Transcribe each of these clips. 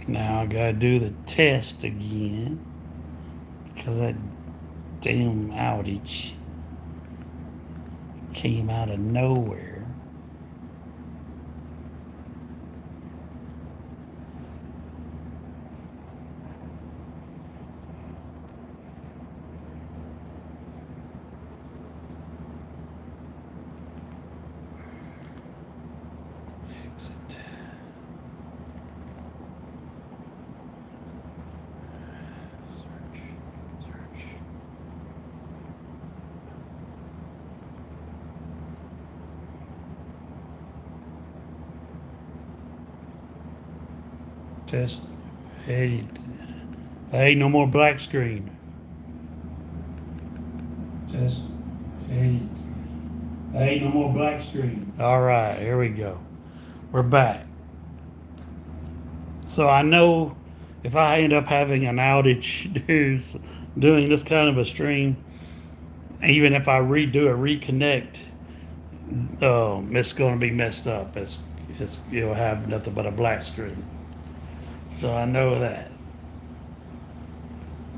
Now I gotta do the test again because that damn outage came out of nowhere. Exit. Search. Search. Test. Hey, hey, no more black screen. Test. Hey, hey, no more black screen. All right, here we go. We're back. So I know if I end up having an outage doing this kind of a stream, even if I redo a reconnect, it's going to be messed up. It'll have nothing but a black screen. So I know that.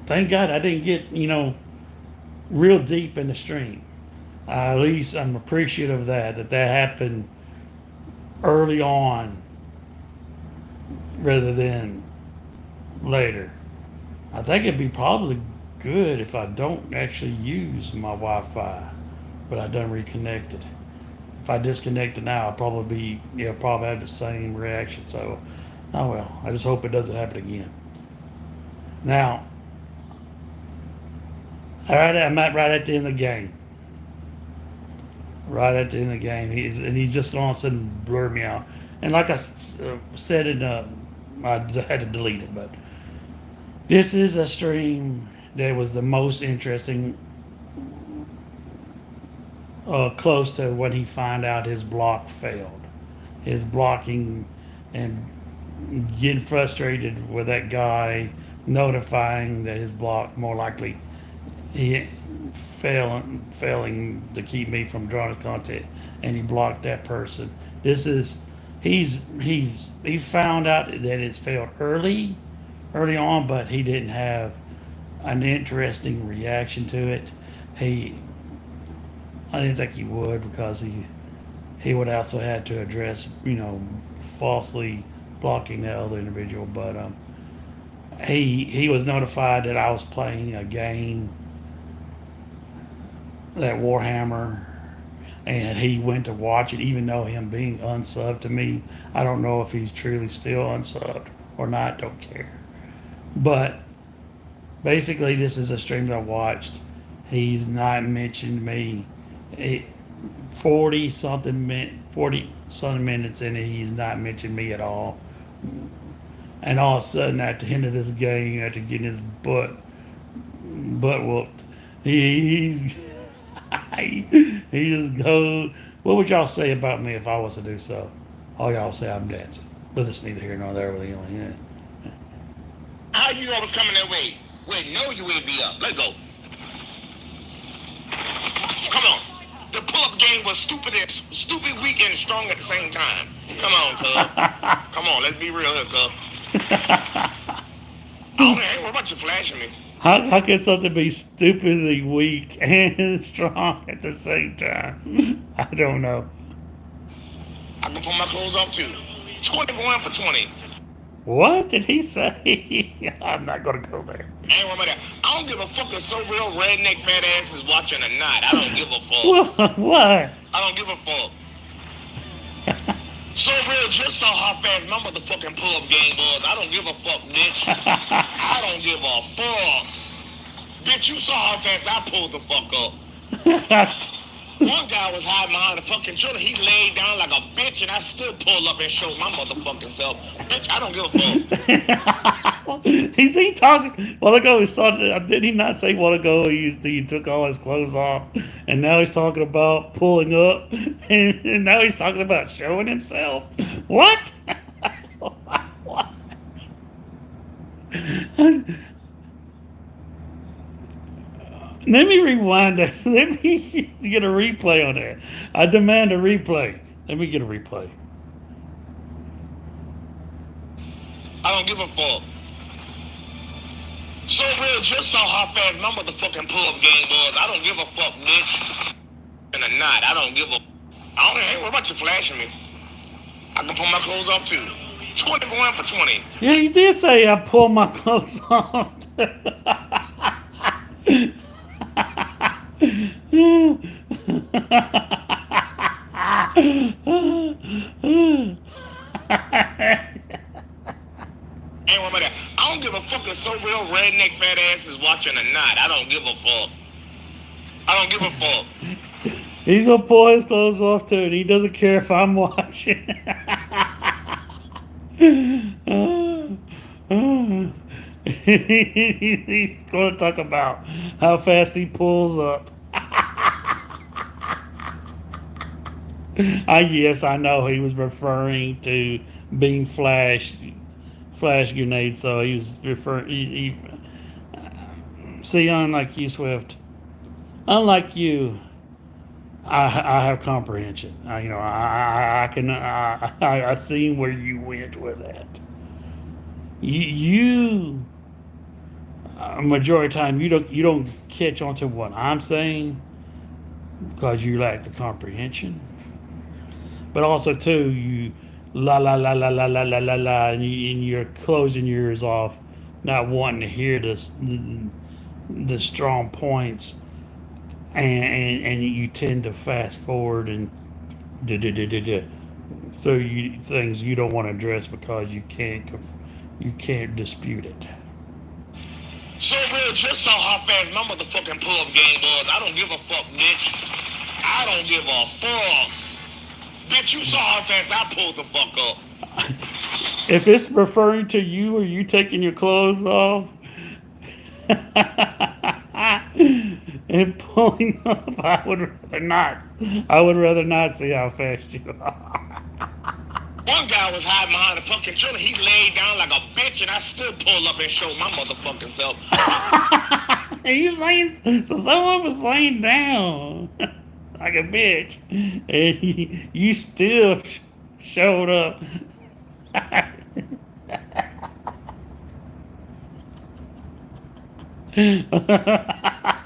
Thank God I didn't get real deep in the stream. At least I'm appreciative of that happened early on rather than later. I think it'd be probably good if I don't actually use my Wi-Fi, but I done reconnected. If I disconnect it now, I'll probably have the same reaction. So, oh well. I just hope it doesn't happen again. Now, all right, right at the end of the game. Right at the end of the game, he just all of a sudden blurred me out. And like I said I had to delete it, but this is a stream that was the most interesting, close to when he found out his block failed. His blocking and getting frustrated with that guy notifying that his block more likely he failing to keep me from drawing his content, and he blocked that person. This is he found out that it's failed early on, but he didn't have an interesting reaction to it. He I didn't think he would because he would also had to address falsely blocking that other individual, but he was notified that I was playing a game, that Warhammer, and he went to watch it, even though him being unsubbed to me. I don't know if he's truly still unsubbed or not, don't care. But basically, this is a stream that I watched. He's not mentioned me. 40 something minutes in it, he's not mentioned me at all. And all of a sudden, at the end of this game, after getting his butt whooped, he's he just goes. What would y'all say about me if I was to do so? All y'all say I'm dancing, but it's neither here nor there. Really, yeah. How you know I was coming that way? Wait, no, you ain't be up. Let's go. Come on. The pull-up game was stupid, weak, and strong at the same time. Come on, cuz. Come on, let's be real here, cuz. I ain't worried about you flashing me. How can something be stupidly weak and strong at the same time? I don't know. I can pull my clothes off too. 21 for 20. What did he say? I'm not gonna go there. I ain't worried about that. I don't give a fuck if so real redneck fat ass is watching or not. I don't give a fuck. What? I don't give a fuck. So real just saw how fast my motherfucking pull-up game was. I don't give a fuck, bitch. I don't give a fuck. Bitch, you saw how fast I pulled the fuck up. One guy was hiding behind the fucking trailer. He laid down like a bitch, and I still pulled up and showed my motherfucking self. Bitch, I don't give a fuck. Is he talking? While ago he started. Did he not say while ago he took all his clothes off, and now he's talking about pulling up, and now he's talking about showing himself. What? What? Let me rewind that. Let me get a replay on that. I demand a replay. Let me get a replay. I don't give a fuck. So real, just saw how fast my motherfucking pull-up game was. I don't give a fuck, bitch. And a knot. I don't give a. I don't ain't worry about you flashing me. I can pull my clothes off too. 21 for 20. Yeah, you did say I pulled my clothes off. Ain't worry about that. I don't give a fuck if so real redneck fat ass is watching or not. I don't give a fuck. I don't give a fuck. He's gonna pull his clothes off too, and he doesn't care if I'm watching. He's gonna talk about how fast he pulls up. Yes, I know he was referring to being flash grenade. So he was referring. See, unlike you, Swift, unlike you, I have comprehension. I can. I seen where you went with that. You majority of the time you don't catch on to what I'm saying because you lack the comprehension. But also too, you la la la la la la la la la, and you're closing your ears off, not wanting to hear the strong points, and you tend to fast forward and through you things you don't want to address because you can't dispute it. So real, just saw how fast my motherfucking pull-up game was. I don't give a fuck, bitch. I don't give a fuck. Bitch, you saw how fast I pulled the fuck up. If it's referring to you or you taking your clothes off and pulling up, I would rather not see how fast you are. One guy was hiding behind the fucking trailer. He laid down like a bitch, and I still pulled up and showed my motherfucking self. He was laying, so someone was laying down like a bitch, and you still showed up.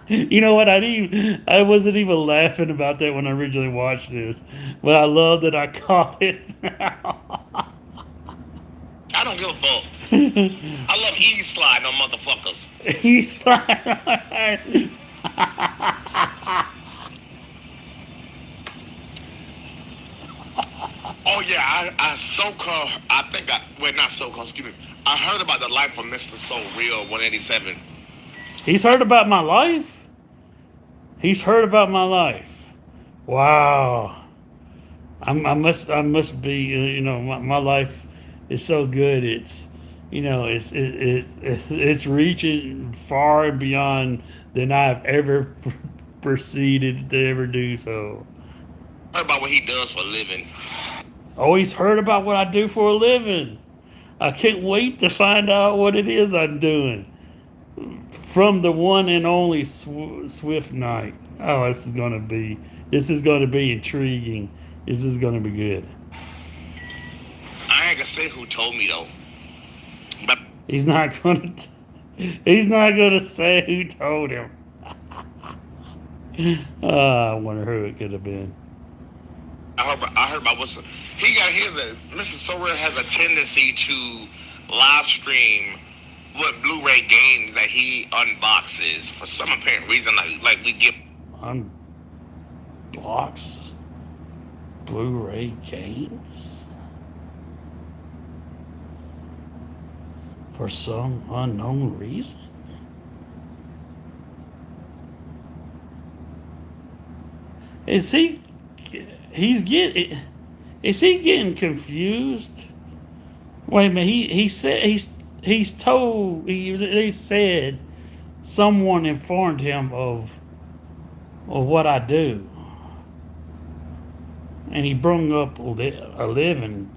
You know what? I wasn't even laughing about that when I originally watched this, but I love that I caught it now. I don't give a fuck. I love sliding on motherfuckers. Oh yeah, excuse me. I heard about the life of Mr. So Real 187. He's heard about my life? He's heard about my life. Wow. I must be, my life is so good. It's, it's reaching far and beyond than I've ever proceeded to ever do so. Heard about what he does for a living. Always heard about what I do for a living. I can't wait to find out what it is I'm doing. From the one and only Swift Night. Oh, this is going to be intriguing. This is going to be good. I ain't gonna say who told me though. But he's not going to say who told him. I wonder who it could have been. I heard about Mr. Sorrell has a tendency to live stream what Blu-ray games that he unboxes for some apparent reason. Like we get unbox Blu-ray games for some unknown reason. Is he getting confused? Wait a minute. He said they said someone informed him of what I do, and he brought up a living,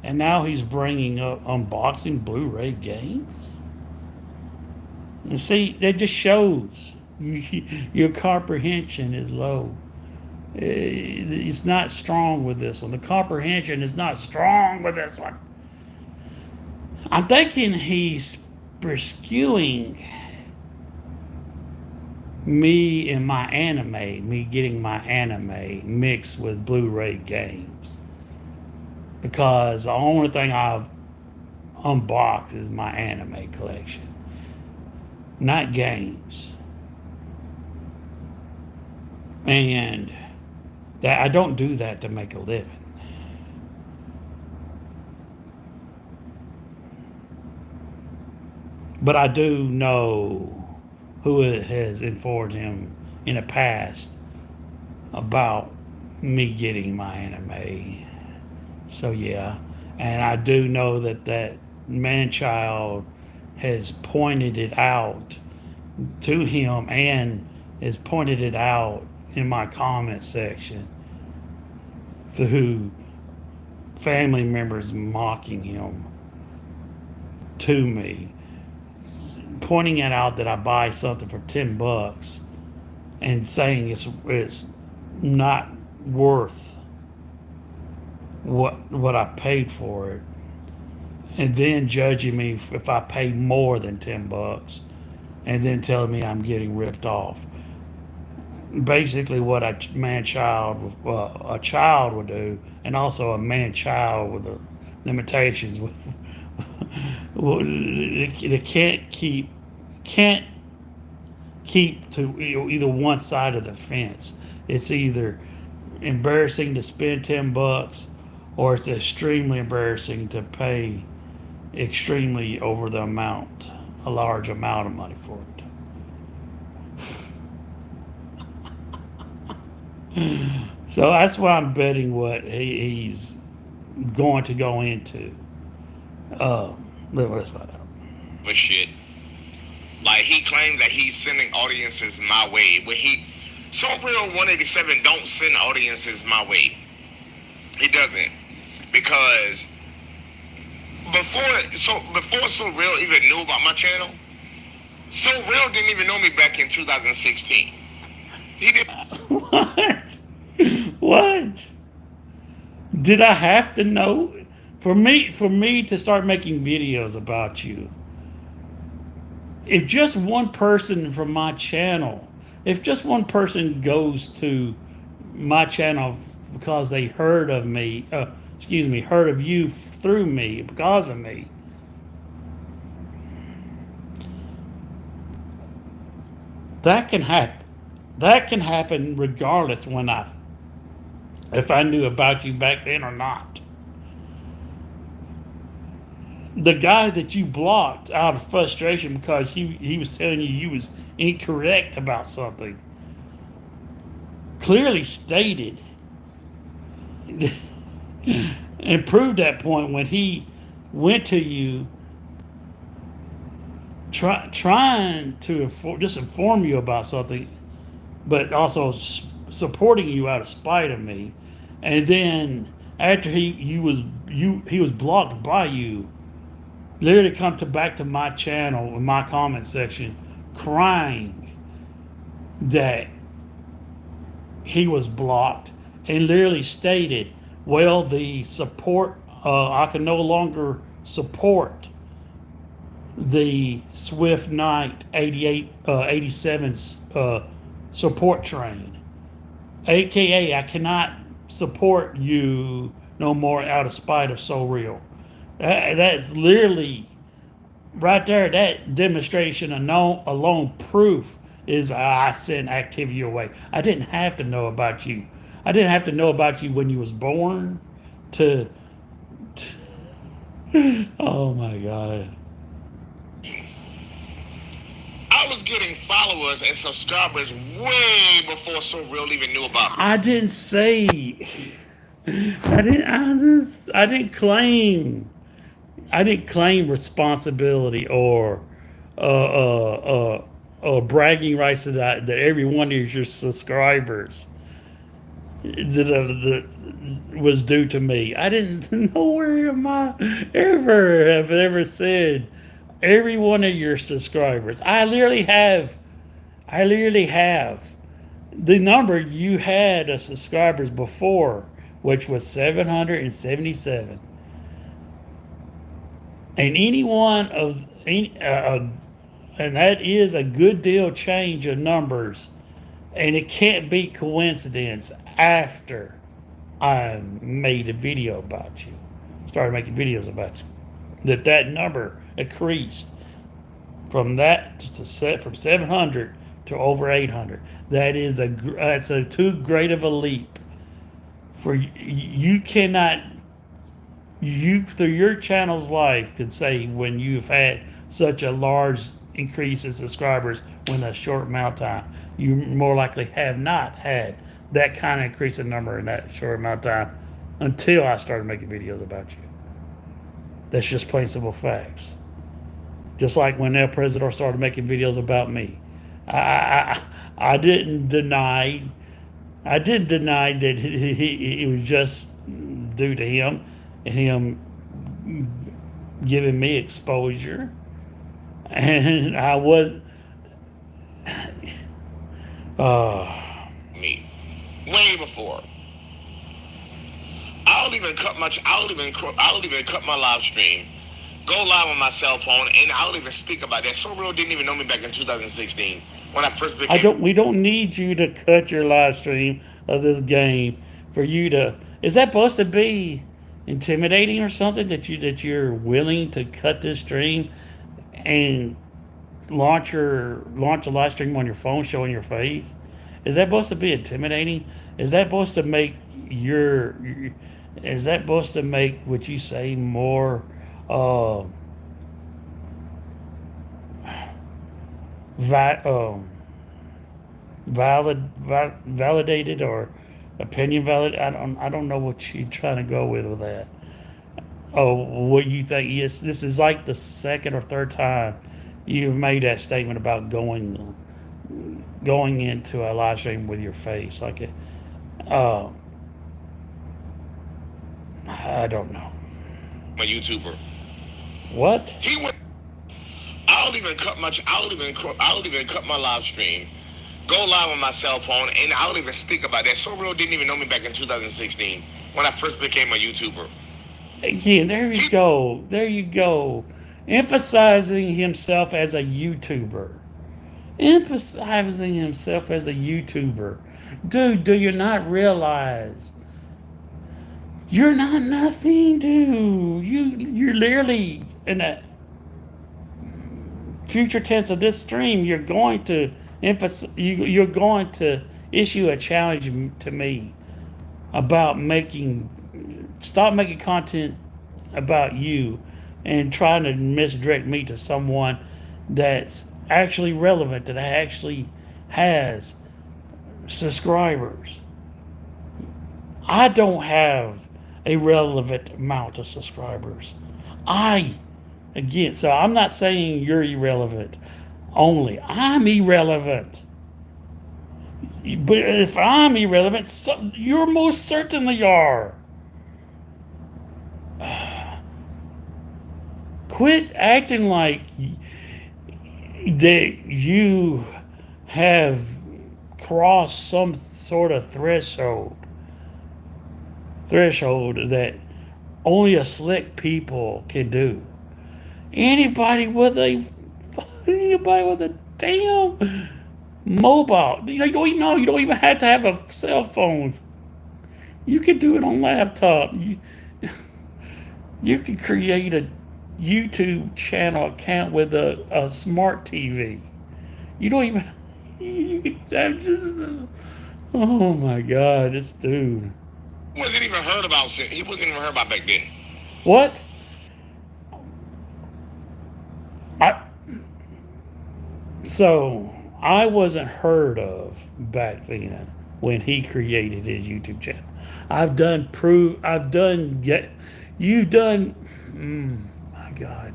and now he's bringing up unboxing Blu-ray games. And see, that just shows your comprehension is low. It's not strong with this one. The comprehension is not strong with this one. I'm thinking he's pursuing me and my anime, me getting my anime mixed with Blu-ray games. Because the only thing I've unboxed is my anime collection, not games. And that I don't do that to make a living. But I do know who has informed him in the past about me getting my anime. So yeah, and I do know that that man-child has pointed it out to him and has pointed it out in my comment section through family members mocking him to me, pointing it out that I buy something for $10 and saying it's not worth what I paid for it, and then judging me if I pay more than $10, and then telling me I'm getting ripped off. Basically, what a child would do, and also a man-child with the limitations, they can't keep to either one side of the fence. It's either embarrassing to spend $10, or it's extremely embarrassing to pay extremely over the amount, a large amount of money for it. So that's why I'm betting what he's going to go into. Let's find out. But shit. Like, he claims that he's sending audiences my way. But So Real 187 don't send audiences my way. He doesn't. Because before So Real even knew about my channel, So Real didn't even know me back in 2016. He didn't. What? What? Did I have to know? For me to start making videos about you, if just one person from my channel, if just one person goes to my channel because they heard of me, heard of you through me, because of me, that can happen. That can happen regardless if I knew about you back then or not. The guy that you blocked out of frustration because he was telling you was incorrect about something, clearly stated and proved that point when he went to you trying to just inform you about something, but also supporting you out of spite of me. And then after he was blocked by you, literally come back to my channel in my comment section crying that he was blocked, and literally stated, well, the support, I can no longer support the SWIFTKNIGHT87 support train, aka I cannot support you no more out of spite of So Real. That's literally right there. That demonstration alone proof is I sent activity away. I didn't have to know about you. I didn't have to know about you when you was born to oh my God. I was getting followers and subscribers way before So Real even knew about me. I didn't say. I didn't claim responsibility or bragging rights to that every one of your subscribers that was due to me. I didn't nowhere am I ever said every one of your subscribers. I literally have the number you had of subscribers before, which was 777. And any one of any, and that is a good deal change of numbers, and it can't be coincidence after I made a video about you, started making videos about you, that number increased from that to set from 700 to over 800. That's a too great of a leap for you. Cannot, you through your channel's life could say when you've had such a large increase in subscribers in a short amount of time, you more likely have not had that kind of increase in number in that short amount of time until I started making videos about you. That's just plain simple facts. Just like when El Presidor started making videos about me, I didn't deny. I didn't deny that it was just due to him and him giving me exposure, and I was. Me, way before. I don't even cut much. I don't even cut my live stream. Go live on my cell phone, and I don't even speak about that. So Real didn't even know me back in 2016 when I first became. We don't need you to cut your live stream of this game for you to. Is that supposed to be intimidating or something that you're willing to cut this stream and launch a live stream on your phone showing your face? Is that supposed to be intimidating? Is that supposed to make your? Is that supposed to make what you say more? Va- validated or opinion valid. I don't know what you're trying to go with that. Oh, what you think? Yes, this is like the second or third time you've made that statement about going into a live stream with your face like it. I don't know. I'm a YouTuber. What? He went. I don't even cut much. I don't even cut my live stream. Go live on my cell phone, and I don't even speak about that. So Real didn't even know me back in 2016 when I first became a YouTuber. Again, there you go. There you go. Emphasizing himself as a YouTuber. Emphasizing himself as a YouTuber. Dude, do you not realize you're not nothing, dude? You're literally in a future tense of this stream. You're going to you're going to issue a challenge to me about stop making content about you and trying to misdirect me to someone that's actually relevant, that actually has subscribers. I don't have a relevant amount of subscribers. So I'm not saying you're irrelevant only. I'm irrelevant. But if I'm irrelevant, so you most certainly are. Quit acting like that you have crossed some sort of threshold that only a slick people can do. Anybody with a damn mobile, you don't even have to have a cell phone. You can do it on laptop. You can create a YouTube channel account with a smart TV. You don't even. Oh my God, this dude. He wasn't even heard about back then. What? So I wasn't heard of back then when he created his YouTube channel. My God.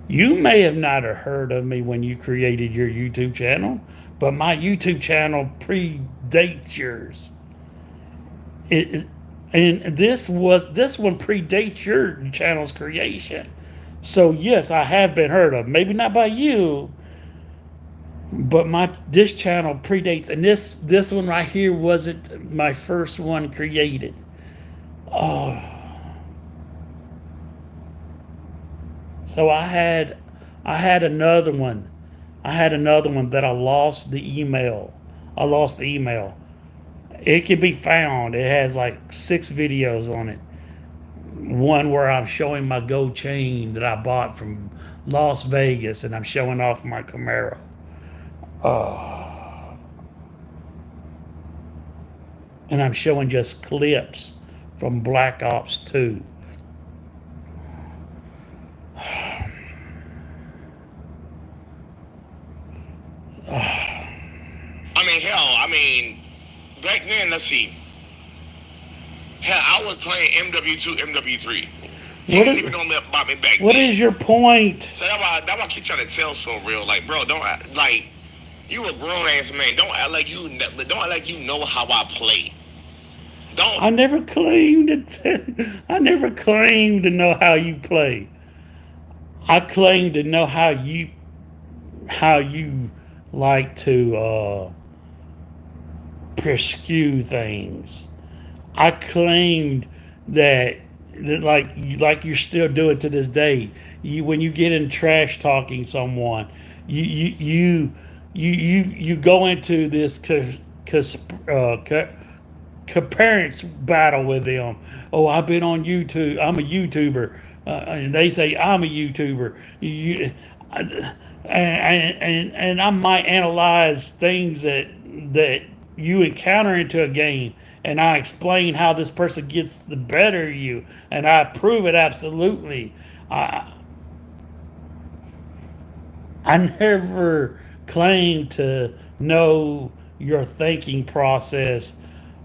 You may have not heard of me when you created your YouTube channel, but my YouTube channel predates yours. And this one predates your channel's creation. So yes, I have been heard of. Maybe not by you, but this channel predates, and this one right here wasn't my first one created. Oh, So I had another one. I had another one that I lost the email. I lost the email. It can be found. It has like 6 videos on it. One where I'm showing my gold chain that I bought from Las Vegas, and I'm showing off my Camaro. And I'm showing just clips from Black Ops 2. I mean, hell, I mean, back then, let's see. Hell, I was playing MW2, MW3. He What didn't is, even know about me back what then. is your point? So that's why I keep trying to tell so real. Like, bro, don't act like you a grown ass man. Don't act like you know how I play. Don't. I never claimed to. I never claimed to know how you play. I claim to know how you like to pursue things. I claimed that like you're still doing to this day. You when you get in trash talking someone, you go into this parents battle with them. Oh, I've been on YouTube. I'm a YouTuber, and they say I'm a YouTuber. And I might analyze things that you encounter into a game, and I explain how this person gets the better of you, and I prove it absolutely. I never claim to know your thinking process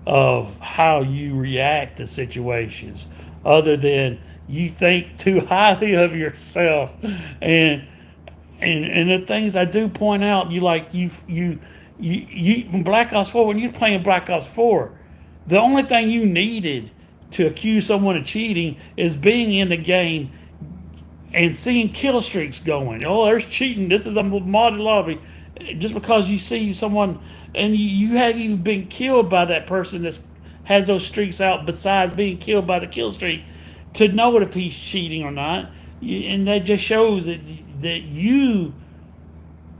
of how you react to situations, other than you think too highly of yourself. And the things I do point out, you Black Ops 4, when you're playing Black Ops 4, the only thing you needed to accuse someone of cheating is being in the game and seeing kill streaks going. Oh, there's cheating. This is a modded lobby. Just because you see someone and you haven't even been killed by that person that has those streaks out, besides being killed by the kill streak, to know if he's cheating or not. And that just shows that you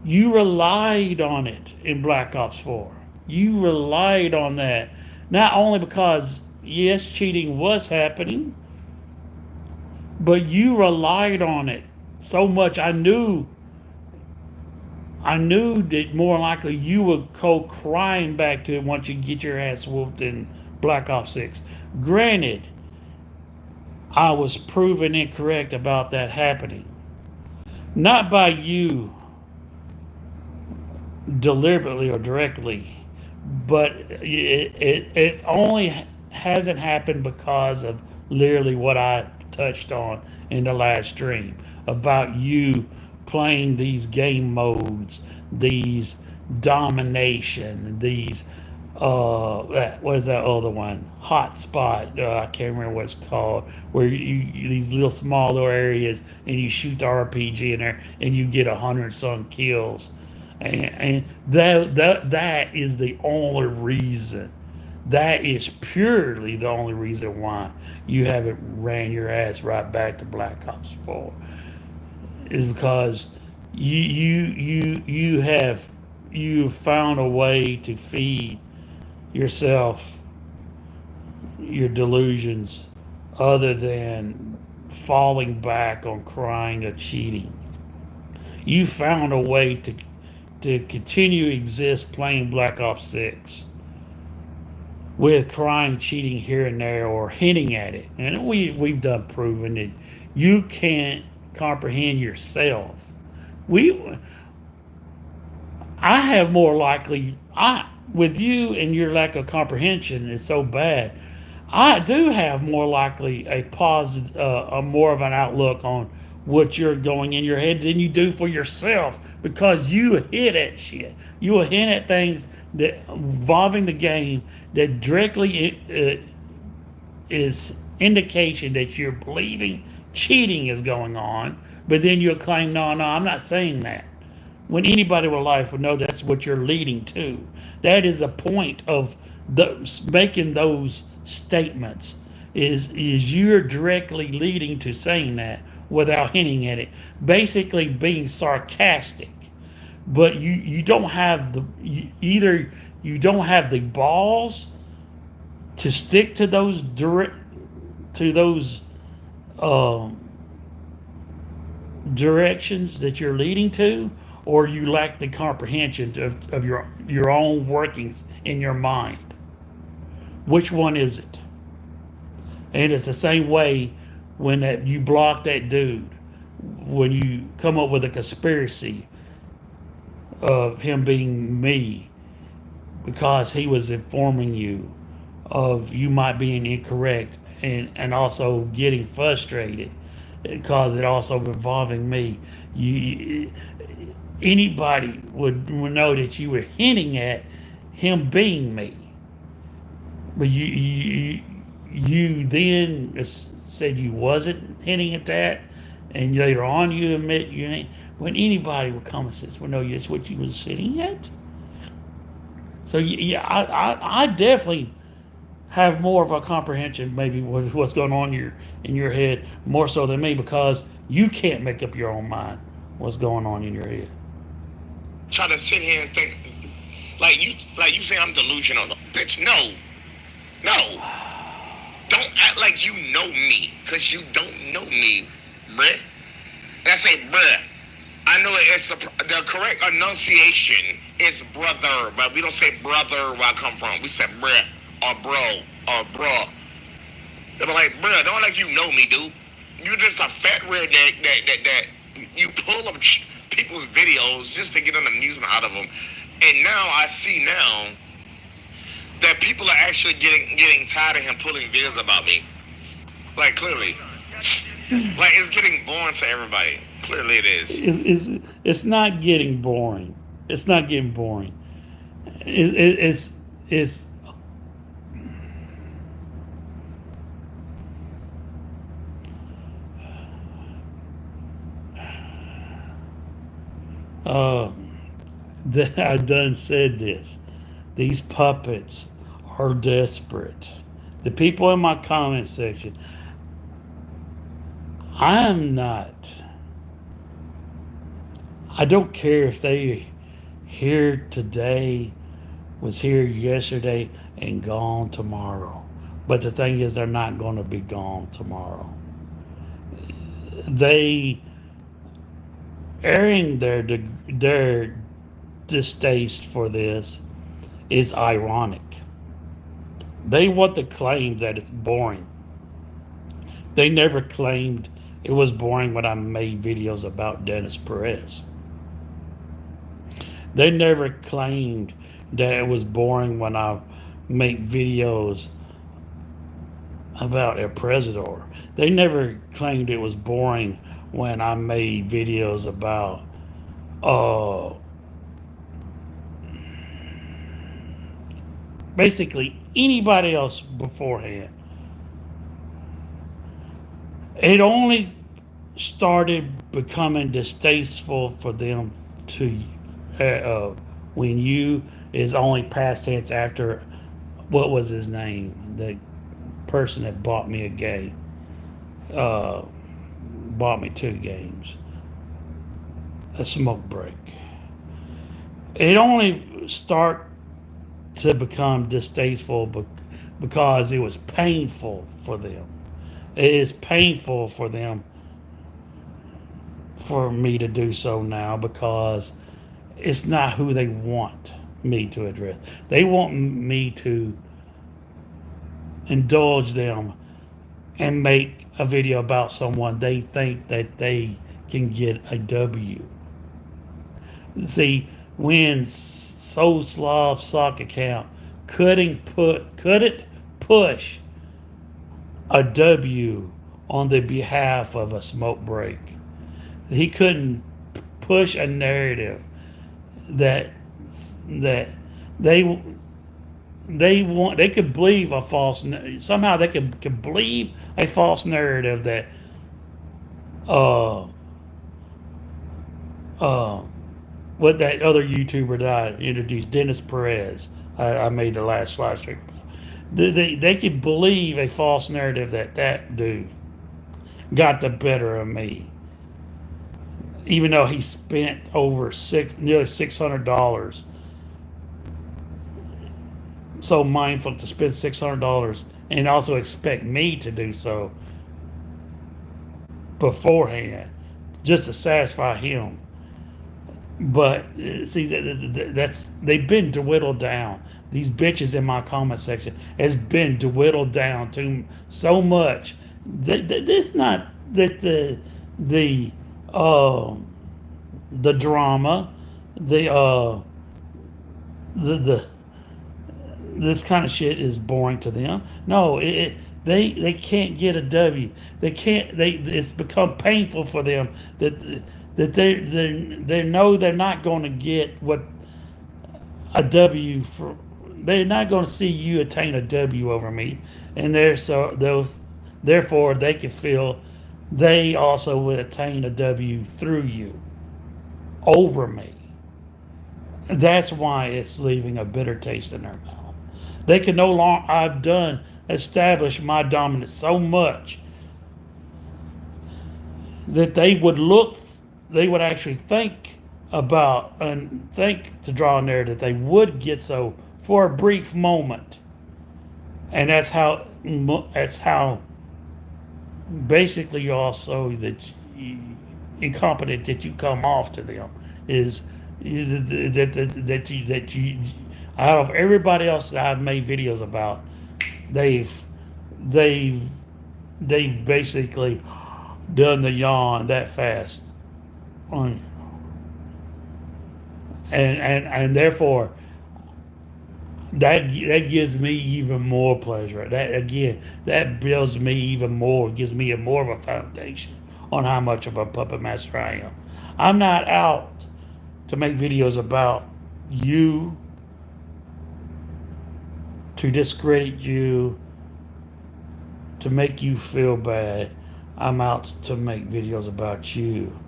relied on it in Black Ops 4. You relied on that. Not only because, yes, cheating was happening, but you relied on it so much. I knew that more likely you would go crying back to it once you get your ass whooped in Black Ops 6. Granted, I was proven incorrect about that happening. Not by you deliberately or directly, but it only hasn't happened because of literally what I touched on in the last stream about you playing these game modes, these domination, these what is that other one? Hotspot. I can't remember what it's called. Where you these little small little areas and you shoot the RPG in there and you get 100 some kills, and that is the only reason. That is purely the only reason why you haven't ran your ass right back to Black Ops 4, is because you found a way to feed yourself your delusions, other than falling back on crying or cheating. You found a way to continue to exist playing Black Ops 6 with crying, cheating here and there, or hinting at it. And we've done proven that you can't comprehend yourself. I have more likely, with you and your lack of comprehension is so bad, I do have more likely a positive, more of an outlook on what you're going in your head than you do for yourself, because you hit at shit. You will hint at things that involving the game that directly is indication that you're believing cheating is going on, but then you'll claim, no, I'm not saying that. When anybody with life would know that's what you're leading to. That is the point of making those statements, is you're directly leading to saying that. without hinting at it. Basically being sarcastic. But you don't have either you don't have the balls to stick to those um, directions that you're leading to, or you lack the comprehension of your own workings in your mind. Which one is it? And it's the same way when you block that dude, when you come up with a conspiracy of him being me because he was informing you of you might being incorrect, and also getting frustrated because it also involving me. Anybody would know that you were hinting at him being me, but you then said you wasn't hinting at that, and later on you admit you ain't. When anybody would come and say, "Well, no, that's what you was sitting at." So yeah, I definitely have more of a comprehension maybe with what's going on in your head more so than me, because you can't make up your own mind what's going on in your head. Try to sit here and think like you say I'm delusional. Bitch, no. Don't act like you know me, cause you don't know me, bruh. And I say bruh. I know it's the correct enunciation is brother, but we don't say brother where I come from. We say bruh or bro or bruh. They be like, bruh, don't like you know me, dude. You just a fat redneck that you pull up people's videos just to get an amusement out of them. And now I see now that people are actually getting tired of him pulling videos about me. Like clearly. Like it's getting boring to everybody. Clearly it is. It's not getting boring. It's not getting boring. It's I done said this. These puppets are desperate. The people in my comment section, I'm not. I don't care if they here today, was here yesterday, and gone tomorrow. But the thing is, they're not going to be gone tomorrow. They airing their distaste for this is ironic. They want to claim that it's boring. They never claimed it was boring when I made videos about Dennis Perez. They never claimed that it was boring when I make videos about El Presidor. They never claimed it was boring when I made videos about basically anybody else beforehand. It only started becoming distasteful for them to when you is only past tense after what was his name, the person that bought me a game, bought me 2 games, a smoke break. It only start to become distasteful because it was painful for them. It is painful for them for me to do so now, because it's not who they want me to address. They want me to indulge them and make a video about someone they think that they can get a W. See, when Soul Slav Sock account couldn't push a W on the behalf of a smoke break. He couldn't push a narrative that they could believe a false, somehow they could believe a false narrative that what that other YouTuber that I introduced, Dennis Perez, I made the last live stream. They could believe a false narrative that dude, got the better of me. Even though he spent over nearly $600, so mindful to spend $600 and also expect me to do so beforehand, just to satisfy him. But see, that's they've been dwindled down. These bitches in my comment section has been dwindled down to so much. This not that uh, the drama, the this kind of shit is boring to them. No, they can't get a W. They can't. It's become painful for them that they know they're not going to get what a W for. They're not going to see you attain a W over me, and therefore they can feel they also would attain a W through you over me. That's why it's leaving a bitter taste in their mouth. They can no longer. I've done establish my dominance so much that they would actually think about and think to draw a narrative that they would get so for a brief moment, and that's how basically also incompetent that you come off to them is that you out of everybody else that I've made videos about, they've basically done the yawn that fast on you. And therefore that gives me even more pleasure. That builds me even more, gives me more of a foundation on how much of a puppet master I am. I'm not out to make videos about you, to discredit you, to make you feel bad. I'm out to make videos about you,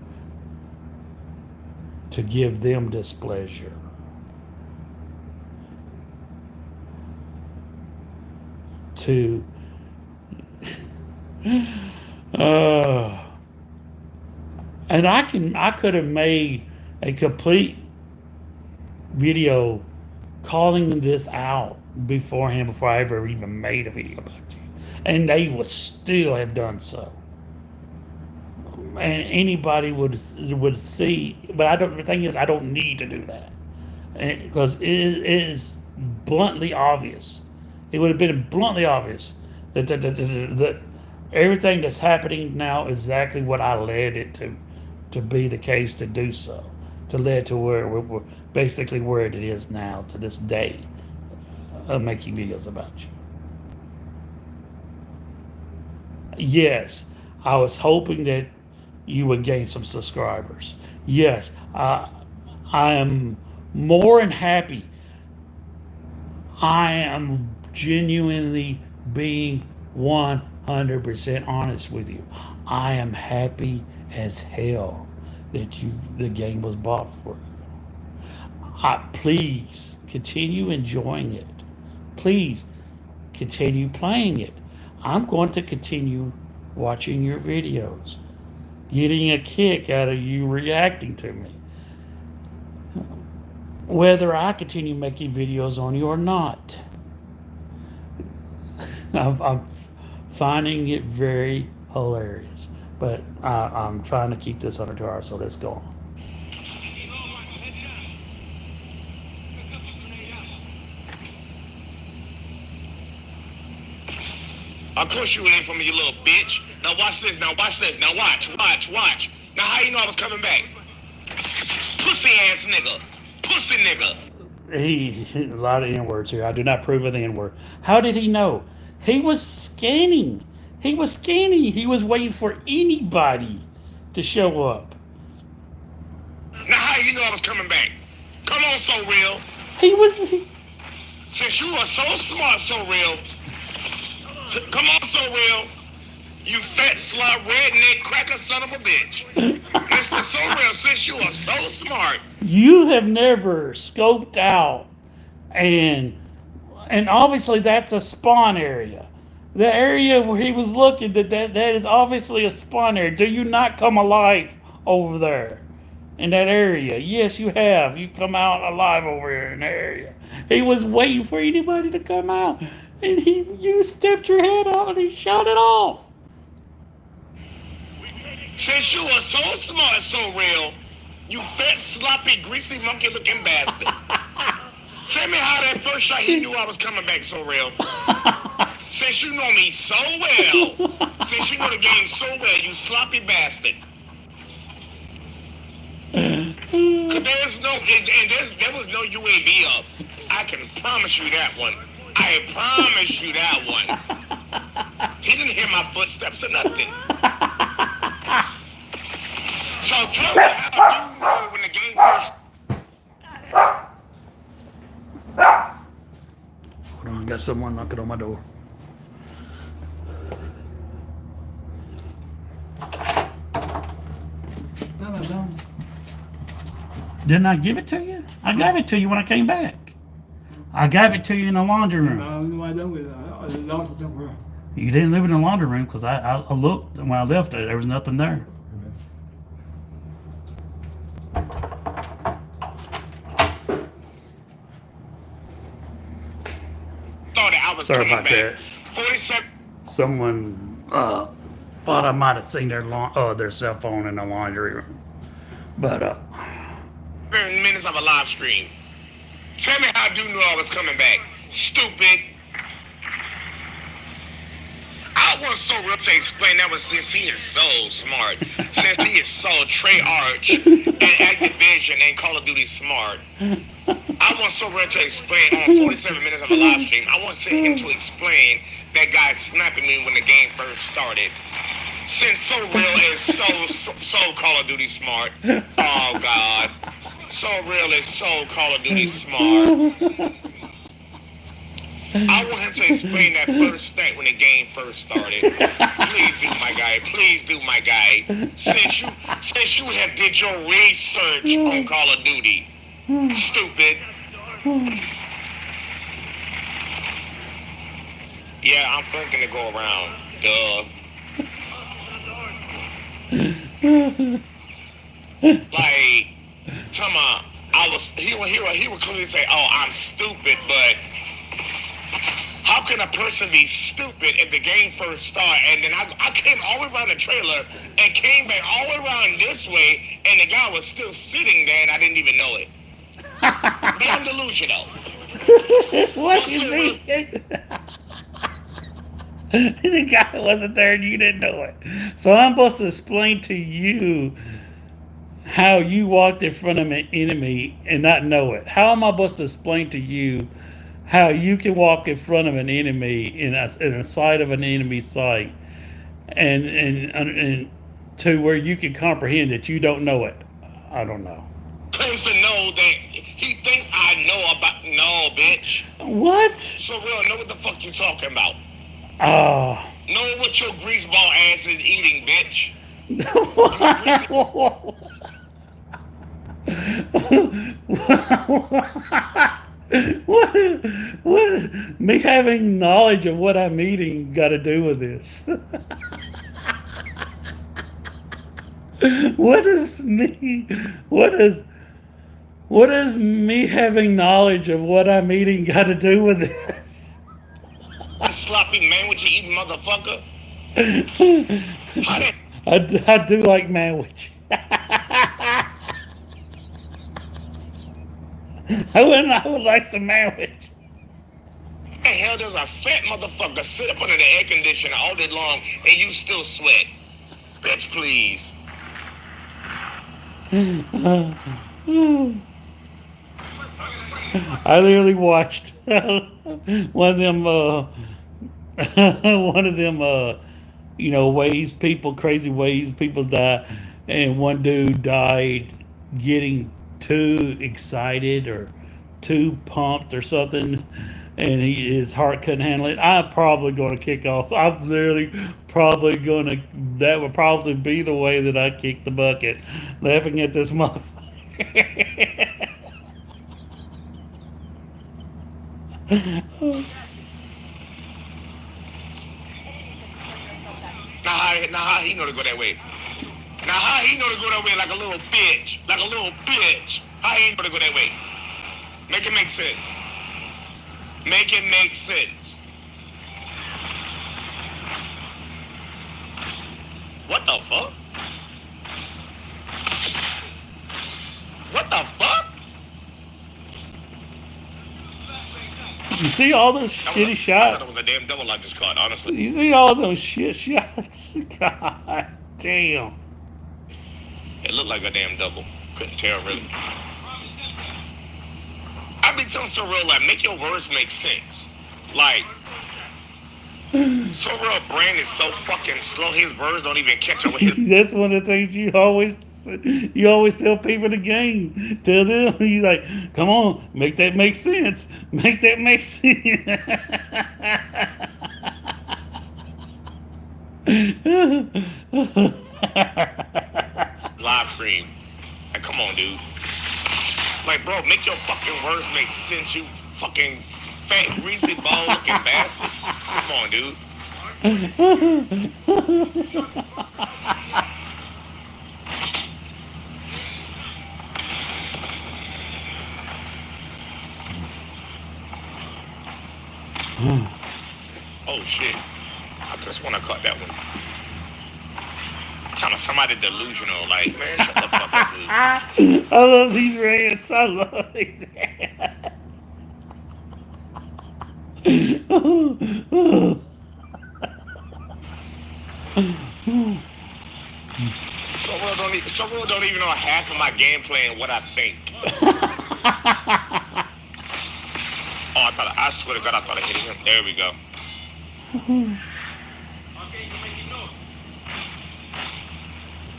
to give them displeasure. To and I could have made a complete video calling this out beforehand before I ever even made a video about you, and they would still have done so, and anybody would see. But the thing is, I don't need to do that because it is bluntly obvious. It would have been bluntly obvious that everything that's happening now is exactly what I led it to be the case to do so, to lead to where we're basically where it is now to this day of making videos about you. Yes, I was hoping that you would gain some subscribers. Yes, I am more than happy. I am genuinely being 100% honest with you. I am happy as hell that the game was bought for you. Please continue enjoying it. Please continue playing it. I'm going to continue watching your videos, getting a kick out of you reacting to me, whether I continue making videos on you or not. I'm finding it very hilarious, but I'm trying to keep this under 2 hours, so let's go on. Of course you ain't for me, you little bitch. Now watch this, now watch this, now watch. Now how you know I was coming back? Pussy ass nigga. Pussy nigga. A lot of N-words here. I do not approve of the N-word. How did he know? He was scanning. He was waiting for anybody to show up. Now how you know I was coming back? Come on, So Real. Since you are so smart, So Real. Come on, So Real. You fat slut, redneck, cracker son of a bitch. Mr. So Real, since you are so smart. You have never scoped out, and obviously that's a spawn area. The area where he was looking, that is obviously a spawn area. Do you not come alive over there in that area? Yes, you have. You come out alive over here in the area. He was waiting for anybody to come out, and you stepped your head out and he shot it off. Since you are so smart, so real, you fat, sloppy, greasy, monkey-looking bastard. Tell me how that first shot he knew I was coming back, so real. Since you know me so well, since you know the game so well, you sloppy bastard. Cause there was no UAV up. I can promise you that one. I promise you that one. He didn't hear my footsteps or nothing. So tell me how you know when the game first. Hold on, I got someone knocking on my door. Didn't I give it to you? I gave it to you when I came back. I gave it to you in the laundry room. You didn't live in the laundry room because I looked, and when I left it, there was nothing there. Sorry about that. 47 Someone thought I might have seen their cell phone in the laundry room. But minutes of a live stream. Tell me how Dude knew I was coming back. Stupid. I want so real to explain that was since he is so smart. Since he is so Trey Arch and Activision and Call of Duty smart. I want so real to explain on 47 minutes of a live stream. I want him to explain that guy snapping me when the game first started. Since so real is so Call of Duty smart. Oh God. So real is so Call of Duty smart. I want him to explain that first thing when the game first started. Please do, my guy. Please do, my guy. Since you have did your research on Call of Duty. Stupid. Yeah, I'm thinking to go around. Duh. Like, come on. He would clearly say, "Oh, I'm stupid," but how can a person be stupid if the game first started? And then I came all the way around the trailer and came back all the way around this way, and the guy was still sitting there, and I didn't even know it. Damn delusional. What do you mean? The guy wasn't there and you didn't know it. So I'm supposed to explain to you how you walked in front of an enemy and not know it. How am I supposed to explain to you how you can walk in front of an enemy in a sight of an enemy sight and to where you can comprehend that you don't know it? I don't know. Claims to know that he think I know about. No, bitch. What? So real, know what the fuck you talking about. Oh. Know what your greaseball ass is eating, bitch. What me having knowledge of what I'm eating got to do with this? What does me having knowledge of what I'm eating got to do with this? You sloppy man, what you eating, motherfucker? I do like manwich. I would like some manwich. What the hell does a fat motherfucker sit up under the air conditioner all day long and you still sweat? Bitch, please. I literally watched one of them crazy ways people die, and one dude died getting too excited or too pumped or something, and his heart couldn't handle it. I'm probably going to kick off. I'm literally probably going to. That would probably be the way that I kick the bucket, laughing at this motherfucker. how he know to go that way? Now how he know to go that way like a little bitch? Like a little bitch. How he know to go that way? Make it make sense. Make it make sense. What the fuck? What the fuck? You see all those shitty I shots? thought it was a damn double I just caught, honestly. You see all those shit shots? God damn. It looked like a damn double. Couldn't tell really. I be telling so real, like, make your words make sense. Like, so real brain is so fucking slow, his words don't even catch up with his. That's one of the things you always tell people in the game. Tell them, you like, come on, make that make sense. Make that make sense. Live stream. Like, come on, dude. Like, bro, make your fucking words make sense, you fucking fat, greasy, ball looking bastard. Come on, dude. Oh, shit. I just want to cut that one. Telling somebody delusional, like, man, shut the fuck up, dude. I love these rants. I love these rants. Someone don't even know half of my gameplay and what I think. I swear to God, I thought I hit him. There we go.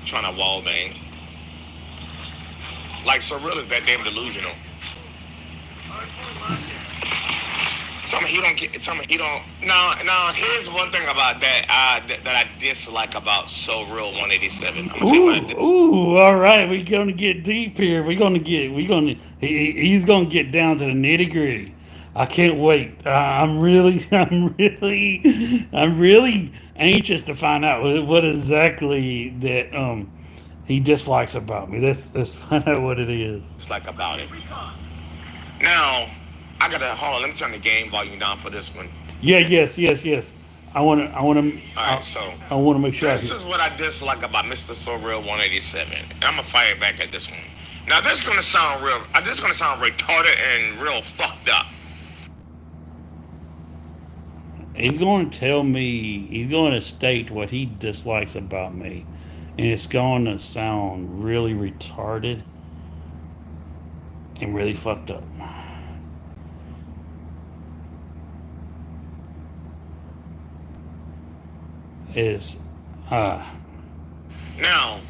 Trying to wall bang. Like, so real is that damn delusional. Tell me he don't. No. Here's one thing about that that I dislike about So Real 187. I'm gonna say what I did. Ooh, all right. We're gonna get deep here. He's gonna get down to the nitty gritty. I can't wait. I'm really anxious to find out what exactly that he dislikes about me. Let's find out what it is. It's like about it. Now, I gotta hold on. Let me turn the game volume down for this one. Yeah. Yes. I want to. All right, so I want to make sure. This is what I dislike about Mr. So Real 187, and I'm gonna fire back at this one. Now, this is gonna sound real. This is gonna sound retarded and real fucked up. He's going to tell me. He's going to state what he dislikes about me, and it's going to sound really retarded and really fucked up. Now,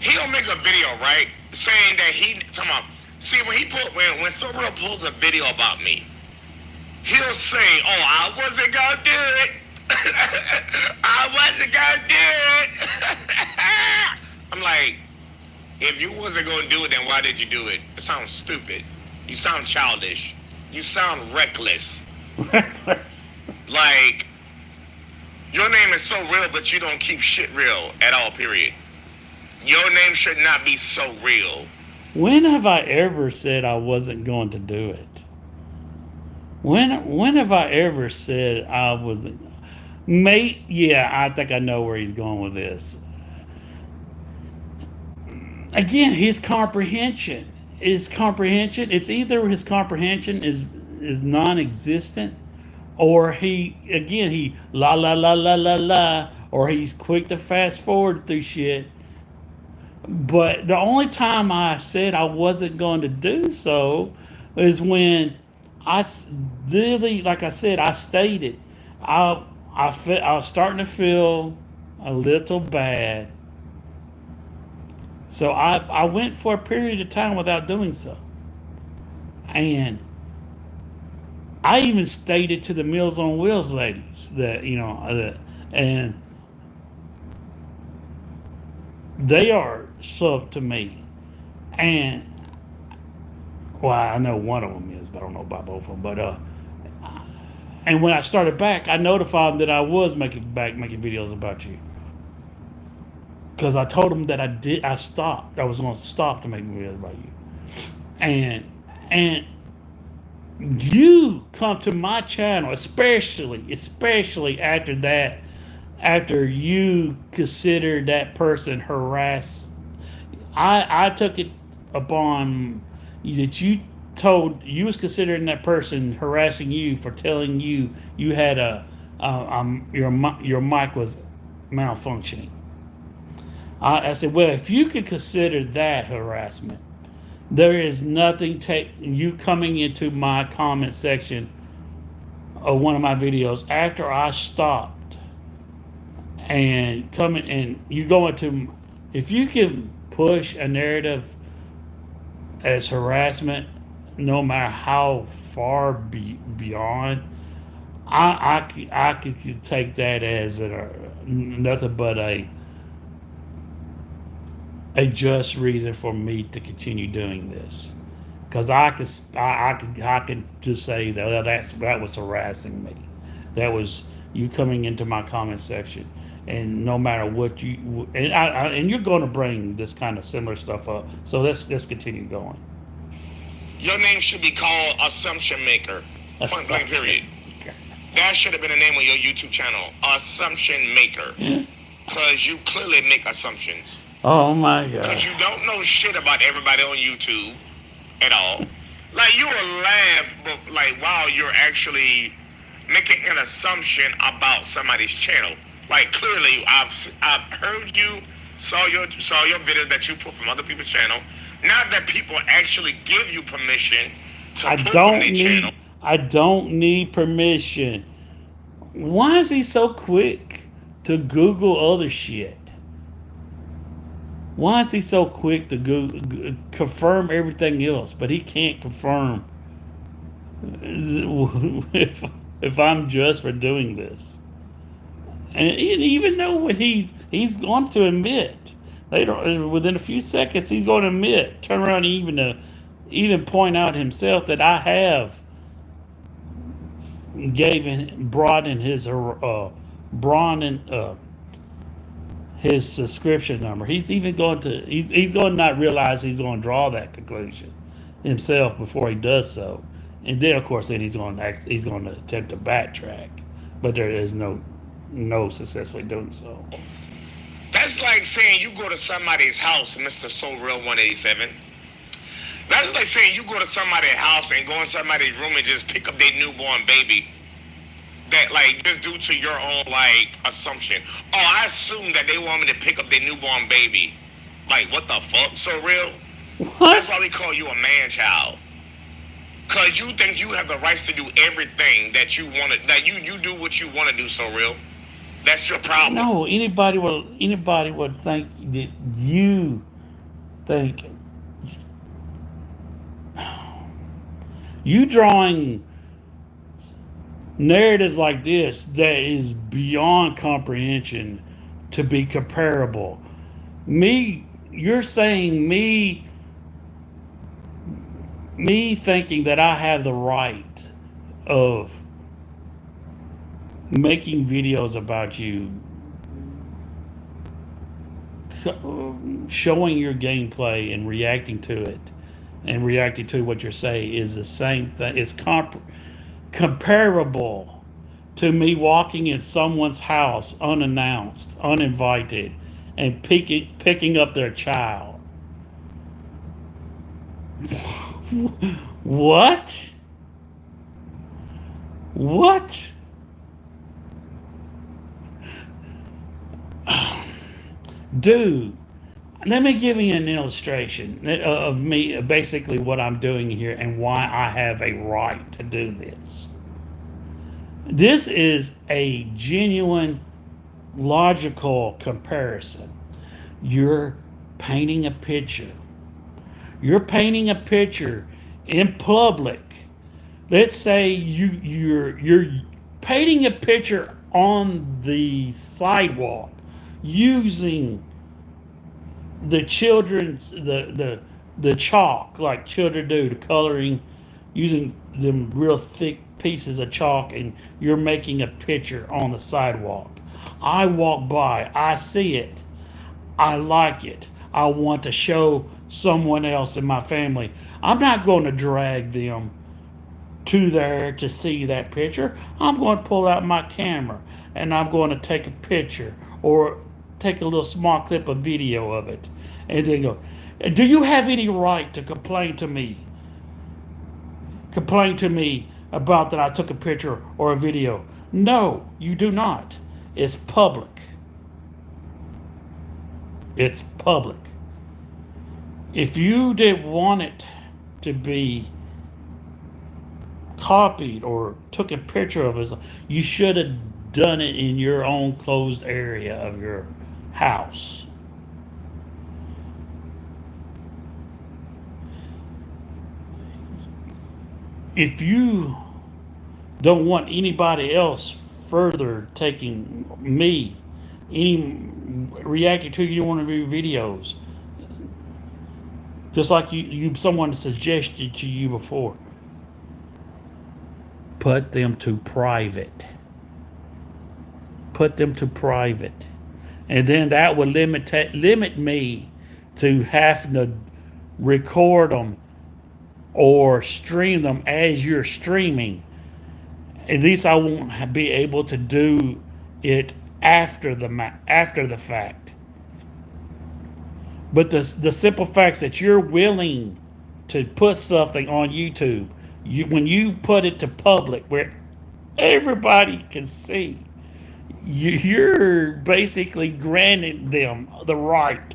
he'll make a video, right, saying that when So Real pulls a video about me, he'll say, "Oh, I wasn't gonna do it. I wasn't gonna do it." I'm like, if you wasn't gonna do it, then why did you do it? It sounds stupid. You sound childish. You sound reckless. Reckless. Like, your name is so real, but you don't keep shit real at all, period. Your name should not be so real. When have I ever said I wasn't going to do it? When have I ever said I wasn't? Mate, yeah, I think I know where he's going with this. Again, his comprehension. It's either his comprehension is non-existent, or he la la la la la la, or he's quick to fast forward through shit. But the only time I said I wasn't going to do so is when I really, like I said, I stated I was starting to feel a little bad. So I went for a period of time without doing so. And I even stated to the Meals on Wheels ladies that, and they are sub to me. And, well, I know one of them is, but I don't know about both of them. But, and when I started back, I notified them that I was making videos about you. because I told him that I stopped. I was going to stop to make videos about you. And you come to my channel, especially after that, after you consider that person harass. I took it upon that you was considering that person harassing you for telling you had your mic was malfunctioning. I said, well, if you could consider that harassment, there is nothing you coming into my comment section of one of my videos after I stopped and coming and you go into, if you can push a narrative as harassment, no matter how far beyond, I could take that as nothing but a just reason for me to continue doing this, because I could just say that was harassing me. That was you coming into my comment section, and no matter what and you're going to bring this kind of similar stuff up. So let's continue going. Your name should be called Assumption Maker. Point blank period. That should have been the name of your YouTube channel, Assumption Maker, because you clearly make assumptions. Oh my God. Because you don't know shit about everybody on YouTube at all. Like, you will laugh, but like, wow, you're actually making an assumption about somebody's channel. Like, clearly, I've heard you, saw your video that you put from other people's channel. Not that people actually give you permission to put from their channel. I don't need permission. Why is he so quick to Google other shit? Why is he so quick to confirm everything else, but he can't confirm if I'm just for doing this? And even though when he's going to admit later, within a few seconds, he's going to admit, turn around and even point out himself that I have broadened his subscription number. He's even going to not realize he's going to draw that conclusion himself before he does so, and then of course he's going to attempt to backtrack, but there is no successfully doing so. That's like saying you go to somebody's house, Mr. So Real 187. That's like saying you go to somebody's house and go in somebody's room and just pick up their newborn baby. That, like, just due to your own, like, assumption. Oh, I assume that they want me to pick up their newborn baby. Like, what the fuck, So Real? What? That's why we call you a man-child. Because you think you have the rights to do everything that you want to, that you do what you want to do, So Real. That's your problem. No, anybody would think that you think you drawing narratives like this that is beyond comprehension to be comparable. You're saying me thinking that I have the right of making videos about you, showing your gameplay and reacting to it, and reacting to what you're saying is the same thing. It's comparable to me walking in someone's house unannounced, uninvited, and picking up their child. What? What? Dude, let me give you an illustration of me, basically what I'm doing here and why I have a right to do this. This is a genuine, logical comparison. You're painting a picture. You're painting a picture in public. Let's say you're painting a picture on the sidewalk using the children's the chalk like children do, the coloring, using them real thick pieces of chalk, and you're making a picture on the sidewalk. I walk by, I see it. I like it. I want to show someone else in my family. I'm not going to drag them to there to see that picture. I'm going to pull out my camera and I'm going to take a picture or take a little small clip of video of it and then go, do you have any right to complain to me? Complain to me about that I took a picture or a video? No, you do not. It's public. It's public. If you didn't want it to be copied or took a picture of it, you should have done it in your own closed area of your house. If you don't want anybody else further taking me, any reacting to you one of your videos, just like someone suggested to you before, put them to private. Put them to private. And then that would limit me to having to record them or stream them as you're streaming. At least I won't be able to do it after the fact. But the simple facts that you're willing to put something on YouTube, when you put it to public where everybody can see, you're basically granting them the right,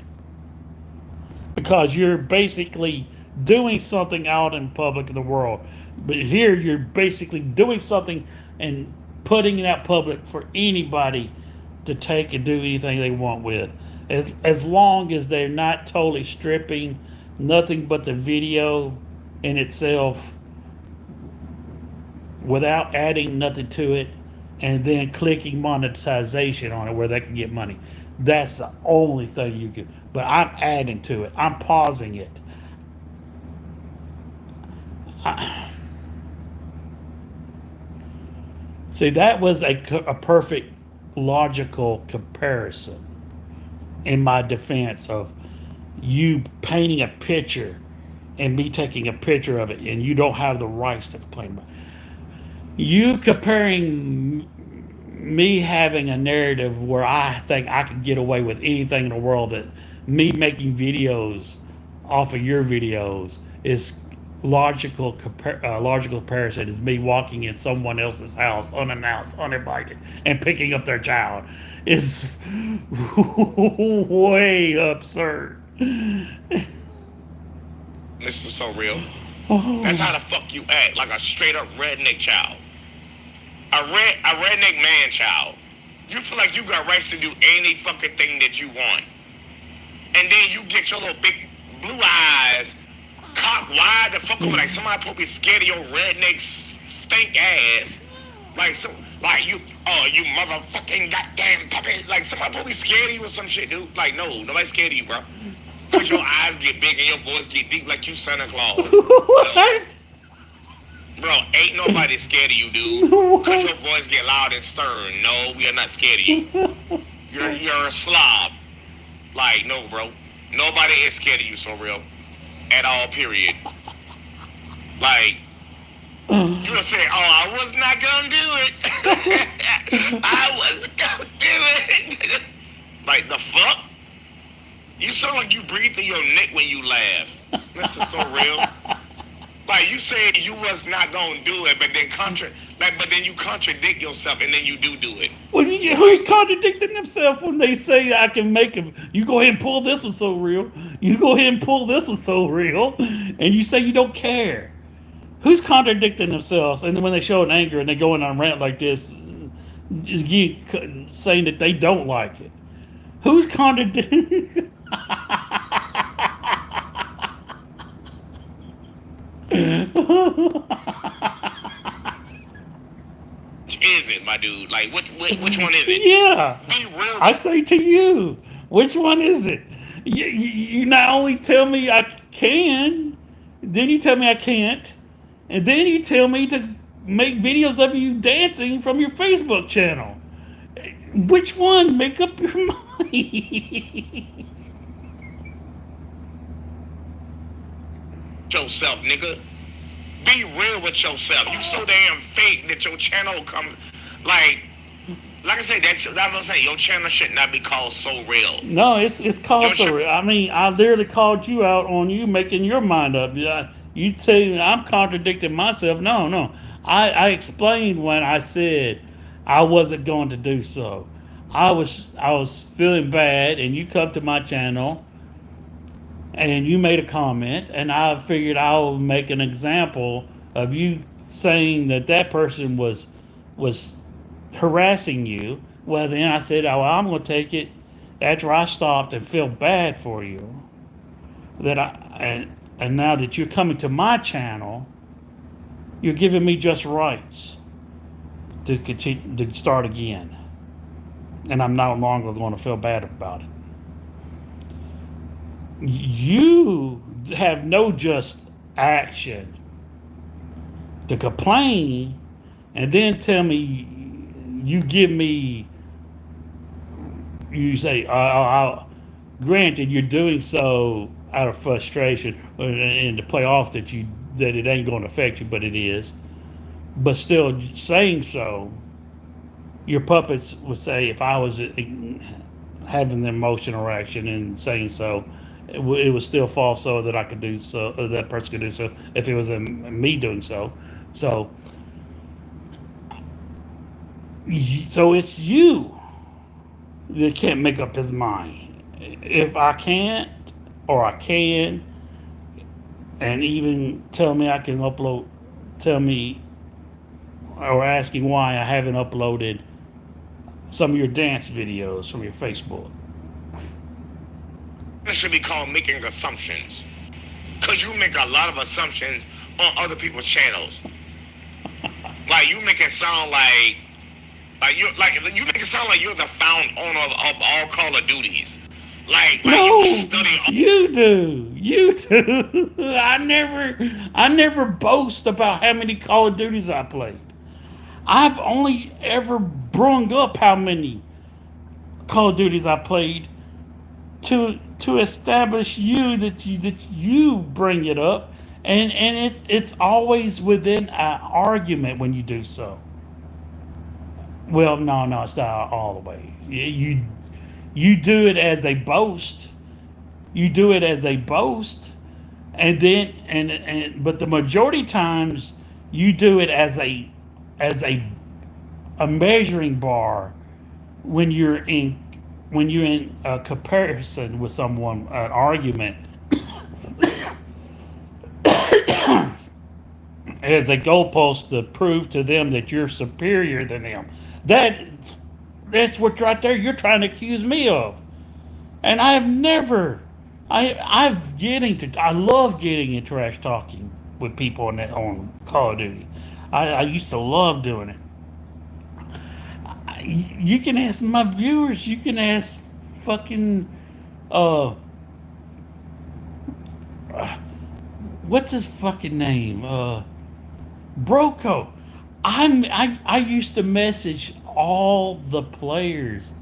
because you're basically doing something out in public in the world. But here you're basically doing something and putting it out public for anybody to take and do anything they want with. As long as they're not totally stripping nothing but the video in itself without adding nothing to it and then clicking monetization on it where they can get money. That's the only thing you can. But I'm adding to it. I'm pausing it. See, that was a perfect logical comparison in my defense of you painting a picture and me taking a picture of it, and you don't have the rights to complain about it. You comparing me having a narrative where I think I could get away with anything in the world, that me making videos off of your videos is logical comparison is me walking in someone else's house unannounced, uninvited, and picking up their child is way absurd. Mr. So Real. That's how the fuck you act, like a straight up redneck child. A redneck man child. You feel like you got rights to do any fucking thing that you want. And then you get your little big blue eyes cocked wide the fuck up, like somebody probably scared of your redneck stink ass. Like you motherfucking goddamn puppy. Like somebody probably scared of you or some shit, dude. Like no, nobody's scared of you, bro. Cause your eyes get big and your voice get deep like you Santa Claus. What? Bro, ain't nobody scared of you, dude. Cause your voice get loud and stern. No, we are not scared of you. You're a slob. Like, no, bro. Nobody is scared of you, So Real. At all, period. Like, you would say, oh, I was not gonna do it. I was gonna do it. Like, the fuck? You sound like you breathe through your neck when you laugh. Mr. So Real. Like, you said you was not gonna do it, but then you contradict yourself and then you do it. Well, who's contradicting themselves when they say I can make them? You go ahead and pull this one, So Real. You go ahead and pull this one, So Real. And you say you don't care. Who's contradicting themselves? And then when they show an anger and they go in on a rant like this, saying that they don't like it. Who's contradicting? Is it, my dude? Like, which one is it? Yeah. Be real. I say to you, which one is it? You not only tell me I can, then you tell me I can't, and then you tell me to make videos of you dancing from your Facebook channel. Which one? Make up your mind. Yourself, nigga. Be real with yourself. You so damn fake that your channel come like I said, that's what I'm saying. Your channel should not be called So Real. No, it's called Your so. I mean, I literally called you out on you making your mind up. Yeah, you say I'm contradicting myself. No. I explained when I said I wasn't going to do so. I was feeling bad, and you come to my channel and you made a comment, and I figured I'll make an example of you saying that that person was harassing you. Well, then I said, "Oh, I'm going to take it." After I stopped and feel bad for you, that and now that you're coming to my channel, you're giving me just rights to continue to start again, and I'm no longer going to feel bad about it. You have no just action to complain and then tell me you give me you say granted you're doing so out of frustration and to play off that it ain't going to affect you, but it is. But still saying so, your puppets would say if I was having the emotional reaction and saying so, it would still fall so that I could do so, or that person could do so if it was me doing so. So it's you that can't make up his mind. If I can't, or I can, and even tell me I can upload, tell me, or asking why I haven't uploaded some of your dance videos from your Facebook. It should be called making assumptions. Because you make a lot of assumptions on other people's channels. Like, you make it sound like you make it sound like you're the found owner of all Call of Duties. No, you study you do. I never boast about how many Call of Duties I played. I've only ever brung up how many Call of Duties I played to establish that you bring it up, and it's always within an argument when you do so. Well, no, it's not all the way. You do it as a boast. You do it as a boast, and then but the majority times you do it as a measuring bar when you're in a comparison with someone, an argument, as a goalpost to prove to them that you're superior than them. That's what right there you're trying to accuse me of. And I've never, I love getting in trash talking with people on Call of Duty. I used to love doing it. You can ask my viewers. You can ask fucking what's his fucking name? Broco. I used to message all the players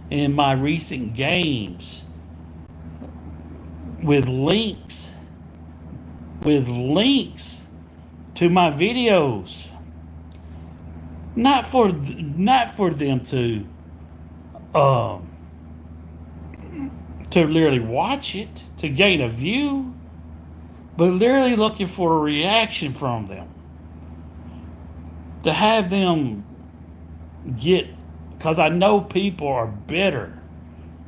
in my recent games with links to my videos. Not for them to literally watch it, to gain a view, but literally looking for a reaction from them. To have them get, because I know people are bitter.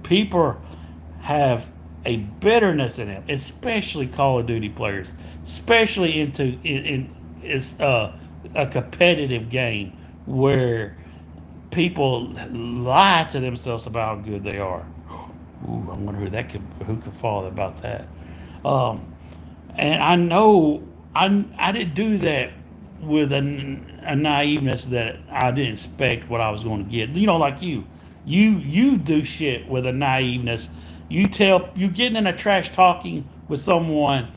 People have a bitterness in them, especially Call of Duty players, especially in a competitive game where people lie to themselves about how good they are. Ooh, I wonder who could fall about that. And I know I didn't do that with a naiveness that I didn't expect what I was going to get. You know, like you do shit with a naiveness. You getting in a trash talking with someone,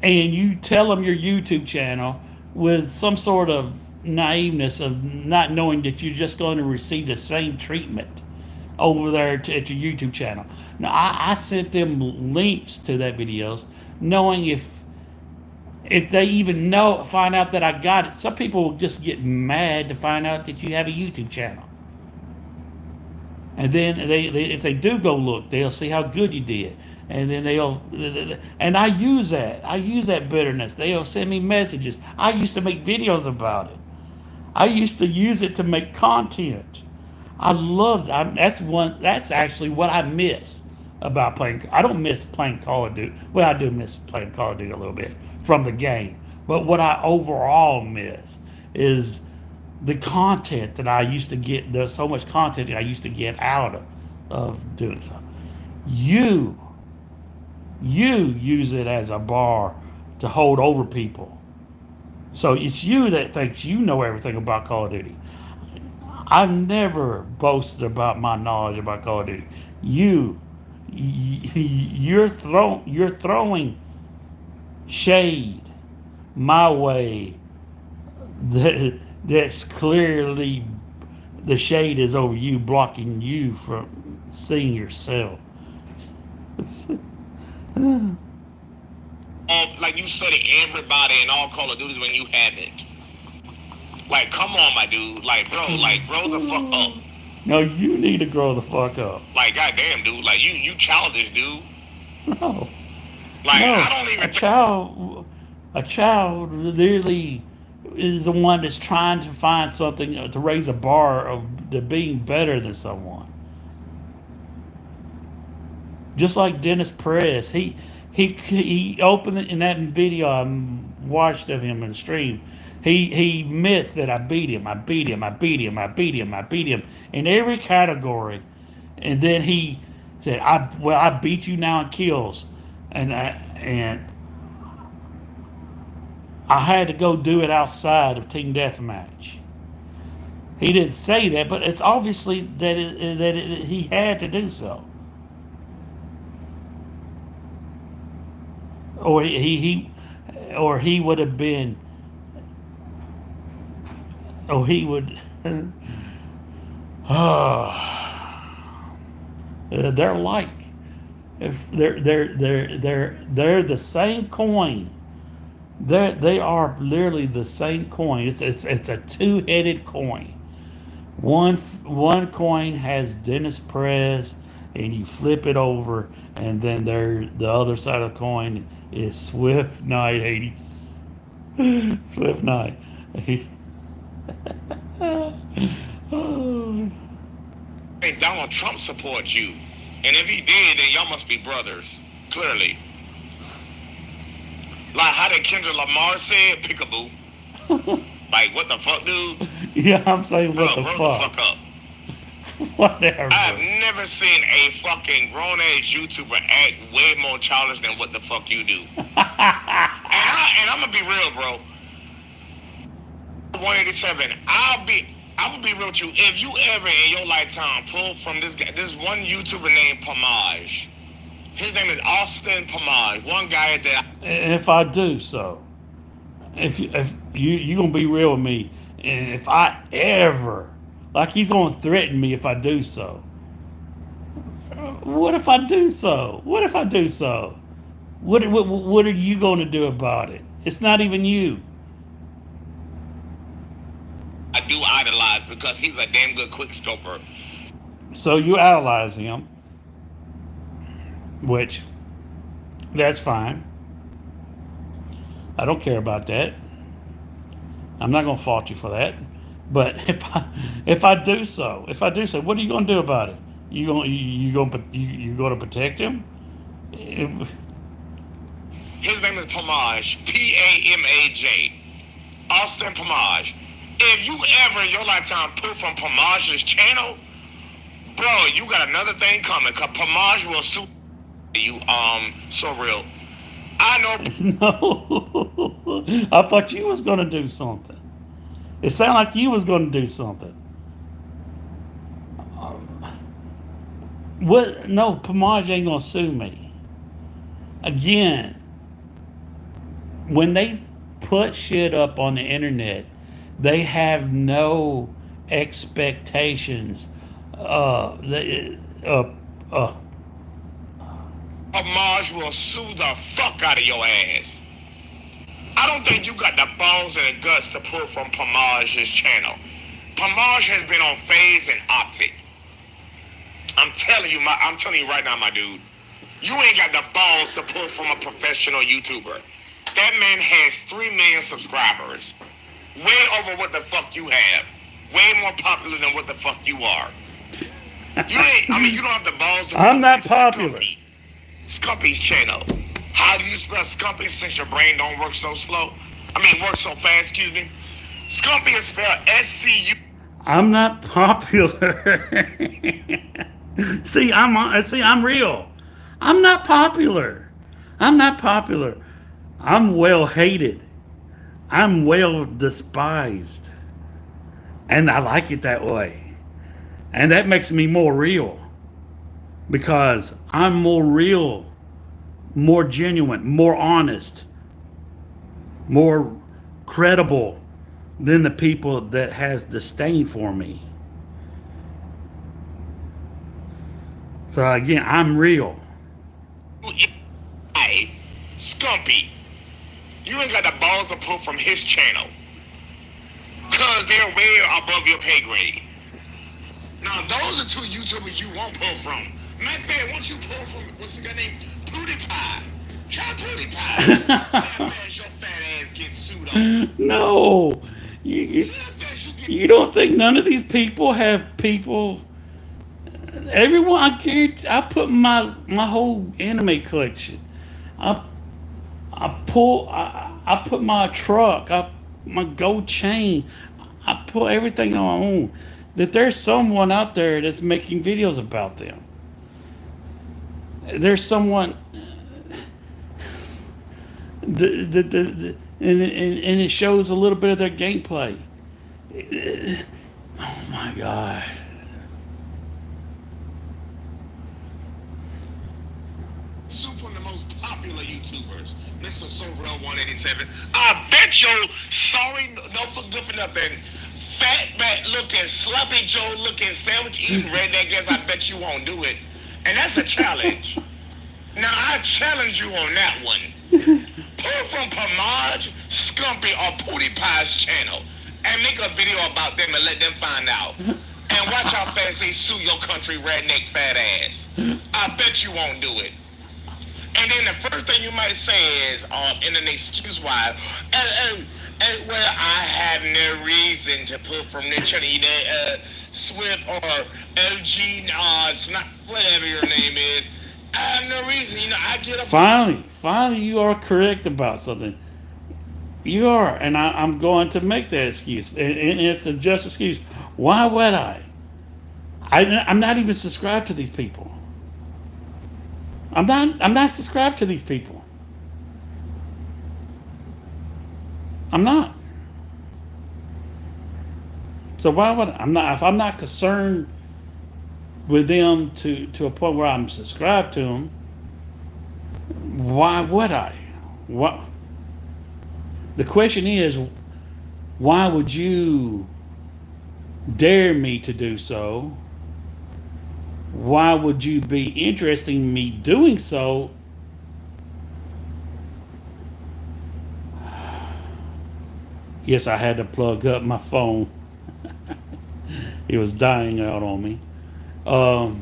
and you tell them your YouTube channel with some sort of naiveness of not knowing that you're just going to receive the same treatment over there at your YouTube channel. Now, I sent them links to that videos, knowing if they even find out that I got it. Some people will just get mad to find out that you have a YouTube channel. And then if they do go look, they'll see how good you did. And then and I use that bitterness. They'll send me messages. I used to make videos about it. I used to use it to make content. I loved that's actually what I miss about playing. I don't miss playing Call of Duty. Well, I do miss playing Call of Duty a little bit from the game. But what I overall miss is the content that I used to get. There's so much content that I used to get out of doing so. You use it as a bar to hold over people. So it's you that thinks you know everything about Call of Duty. I've never boasted about my knowledge about Call of Duty. You're throwing shade my way. That's clearly the shade is over you, blocking you from seeing yourself. Like you study everybody in all Call of Duties when you haven't. Like, come on, my dude. Like, bro, grow the fuck up. No, you need to grow the fuck up. Like, goddamn, dude. Like, you childish, dude. No. Like, No, I don't even. A child literally is the one that's trying to find something to raise a bar of to being better than someone. Just like Dennis Perez, he opened it in that video I watched of him in the stream. He admits that I beat him in every category, and then he said, I beat you now in kills, and I had to go do it outside of Team Deathmatch. He didn't say that, but it's obviously that he had to do so. Or he would have been, or he would. They're like, if they're the same coin. They are literally the same coin. It's a two-headed coin. One coin has Dennis Perez, and you flip it over, and then the other side of the coin is SWIFTKNIGHT86. SWIFTKNIGHT. I think Donald Trump supports you, and if he did, then y'all must be brothers. Clearly. Like how did Kendrick Lamar said, peekaboo. Like, what the fuck, dude? Yeah, I'm saying what the fuck. Grow the fuck up. Whatever. I've never seen a fucking grown-ass YouTuber act way more childish than what the fuck you do. and I'm gonna be real, bro. 187. I'm gonna be real with you. If you ever in your lifetime pull from this one YouTuber named Pomage. His name is Austin Pomage. One guy that. And if I do so, if you gonna be real with me, and if I ever, like, he's gonna threaten me if I do so. What if I do so? What if I do so? What are you gonna do about it? It's not even you. I do idolize because he's a damn good quick scoper. So you idolize him, which that's fine. I don't care about that. I'm not gonna fault you for that. But if I do so, what are you gonna do about it? You gonna protect him? His name is Pomage, Pamaj, Austin Pomage. If you ever in your lifetime pull from Pomage's channel, bro, you got another thing coming. Cause Pomage will sue you. So real. I know. No, I thought you was gonna do something. It sounded like you was gonna do something. What? No, Pomage ain't gonna sue me. Again, when they put shit up on the internet, they have no expectations uh, Mars will sue the fuck out of your ass. I don't think you got the balls and the guts to pull from Pamage's channel. Pamage has been on Phase and Optic. I'm telling you right now, my dude. You ain't got the balls to pull from a professional YouTuber. That man has 3 million subscribers. Way over what the fuck you have. Way more popular than what the fuck you are. You don't have the balls to pull I'm not from popular. Scumpy's channel. How do you spell Scumpy since your brain don't work so slow? Work so fast, excuse me. Scumpy is spelled SCU. I'm not popular. See, I'm real. I'm not popular. I'm not popular. I'm well hated. I'm well despised. And I like it that way. And that makes me more real. Because I'm more real, more genuine, more honest, more credible than the people that has disdain for me. So again, I'm real. Hey, Scumpy, you ain't got the balls to pull from his channel. Cause they're way above your pay grade. Now those are 2 YouTubers you won't pull from. Matt Bear, once you pull from, what's the guy named? PewDiePie. Try PewDiePie. Your fat ass getting sued on. No. You don't think none of these people have people? Everyone, I guarantee, I put my whole anime collection. I put my truck, my gold chain. I put everything on my own. That there's someone out there that's making videos about them. There's someone. And it shows a little bit of their gameplay. Oh my God. From the most popular YouTubers, Mr. Sovereign 187. I bet you, sorry, no for good for nothing, fat bat looking, sloppy Joe looking, sandwich eating redneck guess, I bet you won't do it. And that's a challenge. Now I challenge you on that one. Pull from Pamage, Scumpy, or PewDiePie's channel and make a video about them and let them find out. And watch how fast they sue your country redneck fat ass. I bet you won't do it. And then the first thing you might say is, in an excuse why, well, I have no reason to pull from the channel, Swift or LG, Snap, whatever your name is. I have no reason, I get up. Finally, you are correct about something. You are, and I'm going to make that excuse, and it's a just excuse. Why would I? I'm not even subscribed to these people. I'm not subscribed to these people. I'm not. So why would I? If I'm not concerned with them to a point where I'm subscribed to them, why would I? What? The question is, why would you dare me to do so? Why would you be interested in me doing so? Yes, I had to plug up my phone. It was dying out on me. Oh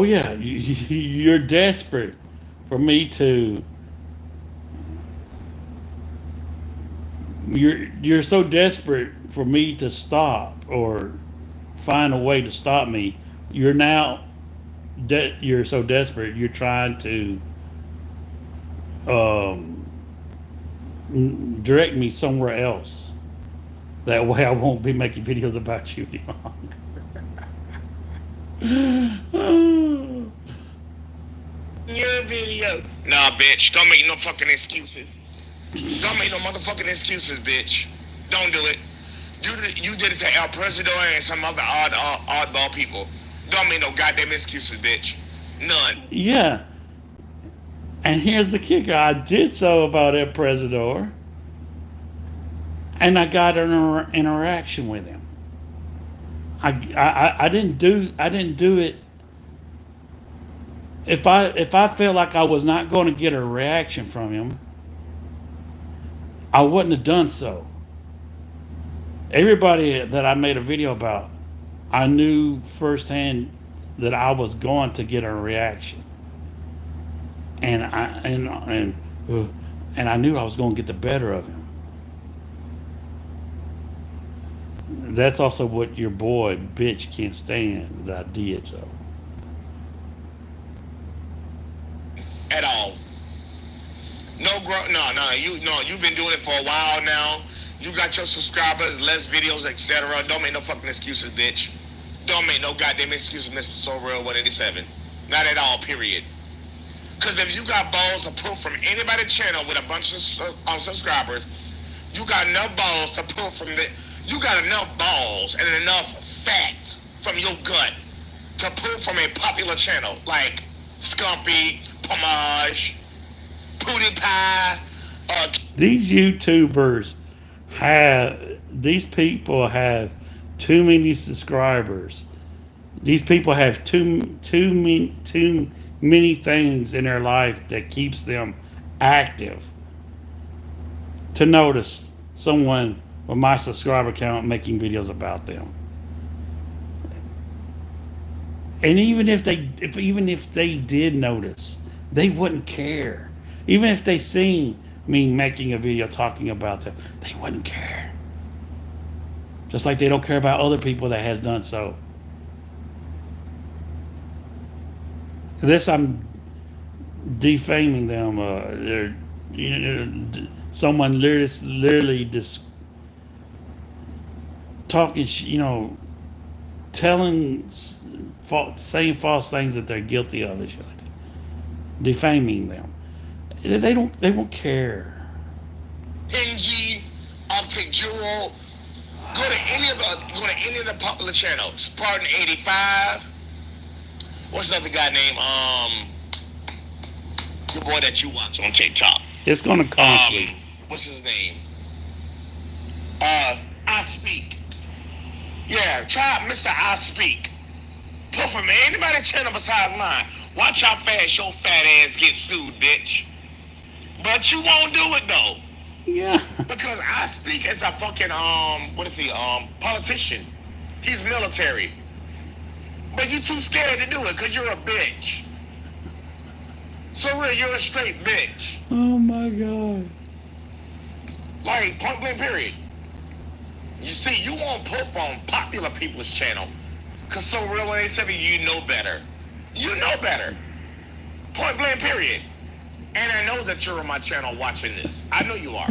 yeah, you're desperate for me to. You're so desperate for me to stop or find a way to stop me. You're now you're so desperate. You're trying to direct me somewhere else. That way, I won't be making videos about you any longer. Your video. Nah, bitch. Don't make no fucking excuses. Don't make no motherfucking excuses, bitch. Don't do it. You did it to El Presido and some other oddball people. Don't make no goddamn excuses, bitch. None. Yeah. And here's the kicker. I did so about El Presidor. and I got an interaction with him. I didn't do it. If I felt like I was not going to get a reaction from him, I wouldn't have done so. Everybody that I made a video about, I knew firsthand that I was going to get a reaction, and I knew I was going to get the better of him. That's also what your boy bitch can't stand that I did so. At all. You've been doing it for a while now. You got your subscribers, less videos, etc. Don't make no fucking excuses, bitch. Don't make no goddamn excuses, Mr. So Real 187. Not at all, period. Because if you got balls to pull from anybody's channel with a bunch of subscribers, you got enough balls to pull from the... You got enough balls and enough fat from your gut to pull from a popular channel like Scumpy, Pomage, PewDiePie. These YouTubers these people have too many subscribers. These people have too many things in their life that keeps them active to notice someone with my subscriber count making videos about them. And even if they did notice, they wouldn't care. Even if they seen me making a video talking about them, they wouldn't care. Just like they don't care about other people that has done so. This I'm defaming them. Someone literally just talking, saying false things that they're guilty of, defaming them. They won't care. Pingy, Optic Jewel. Go to any of the popular channels. Spartan 85. What's another guy named your boy that you watch on TikTok? It's gonna cost you. What's his name? I Speak. Yeah, try Mr. I Speak. Pull from anybody's channel besides mine. Watch how fast your fat ass gets sued, bitch. But you won't do it though. Yeah. Because I Speak as a fucking politician. He's military. But you too scared to do it because you're a bitch. So real, you're a straight bitch. Oh my God. Like, point blank period. You see, you won't put on popular people's channel. Because So Real 187, you know better. You know better. Point blank period. And I know that you're on my channel watching this. I know you are.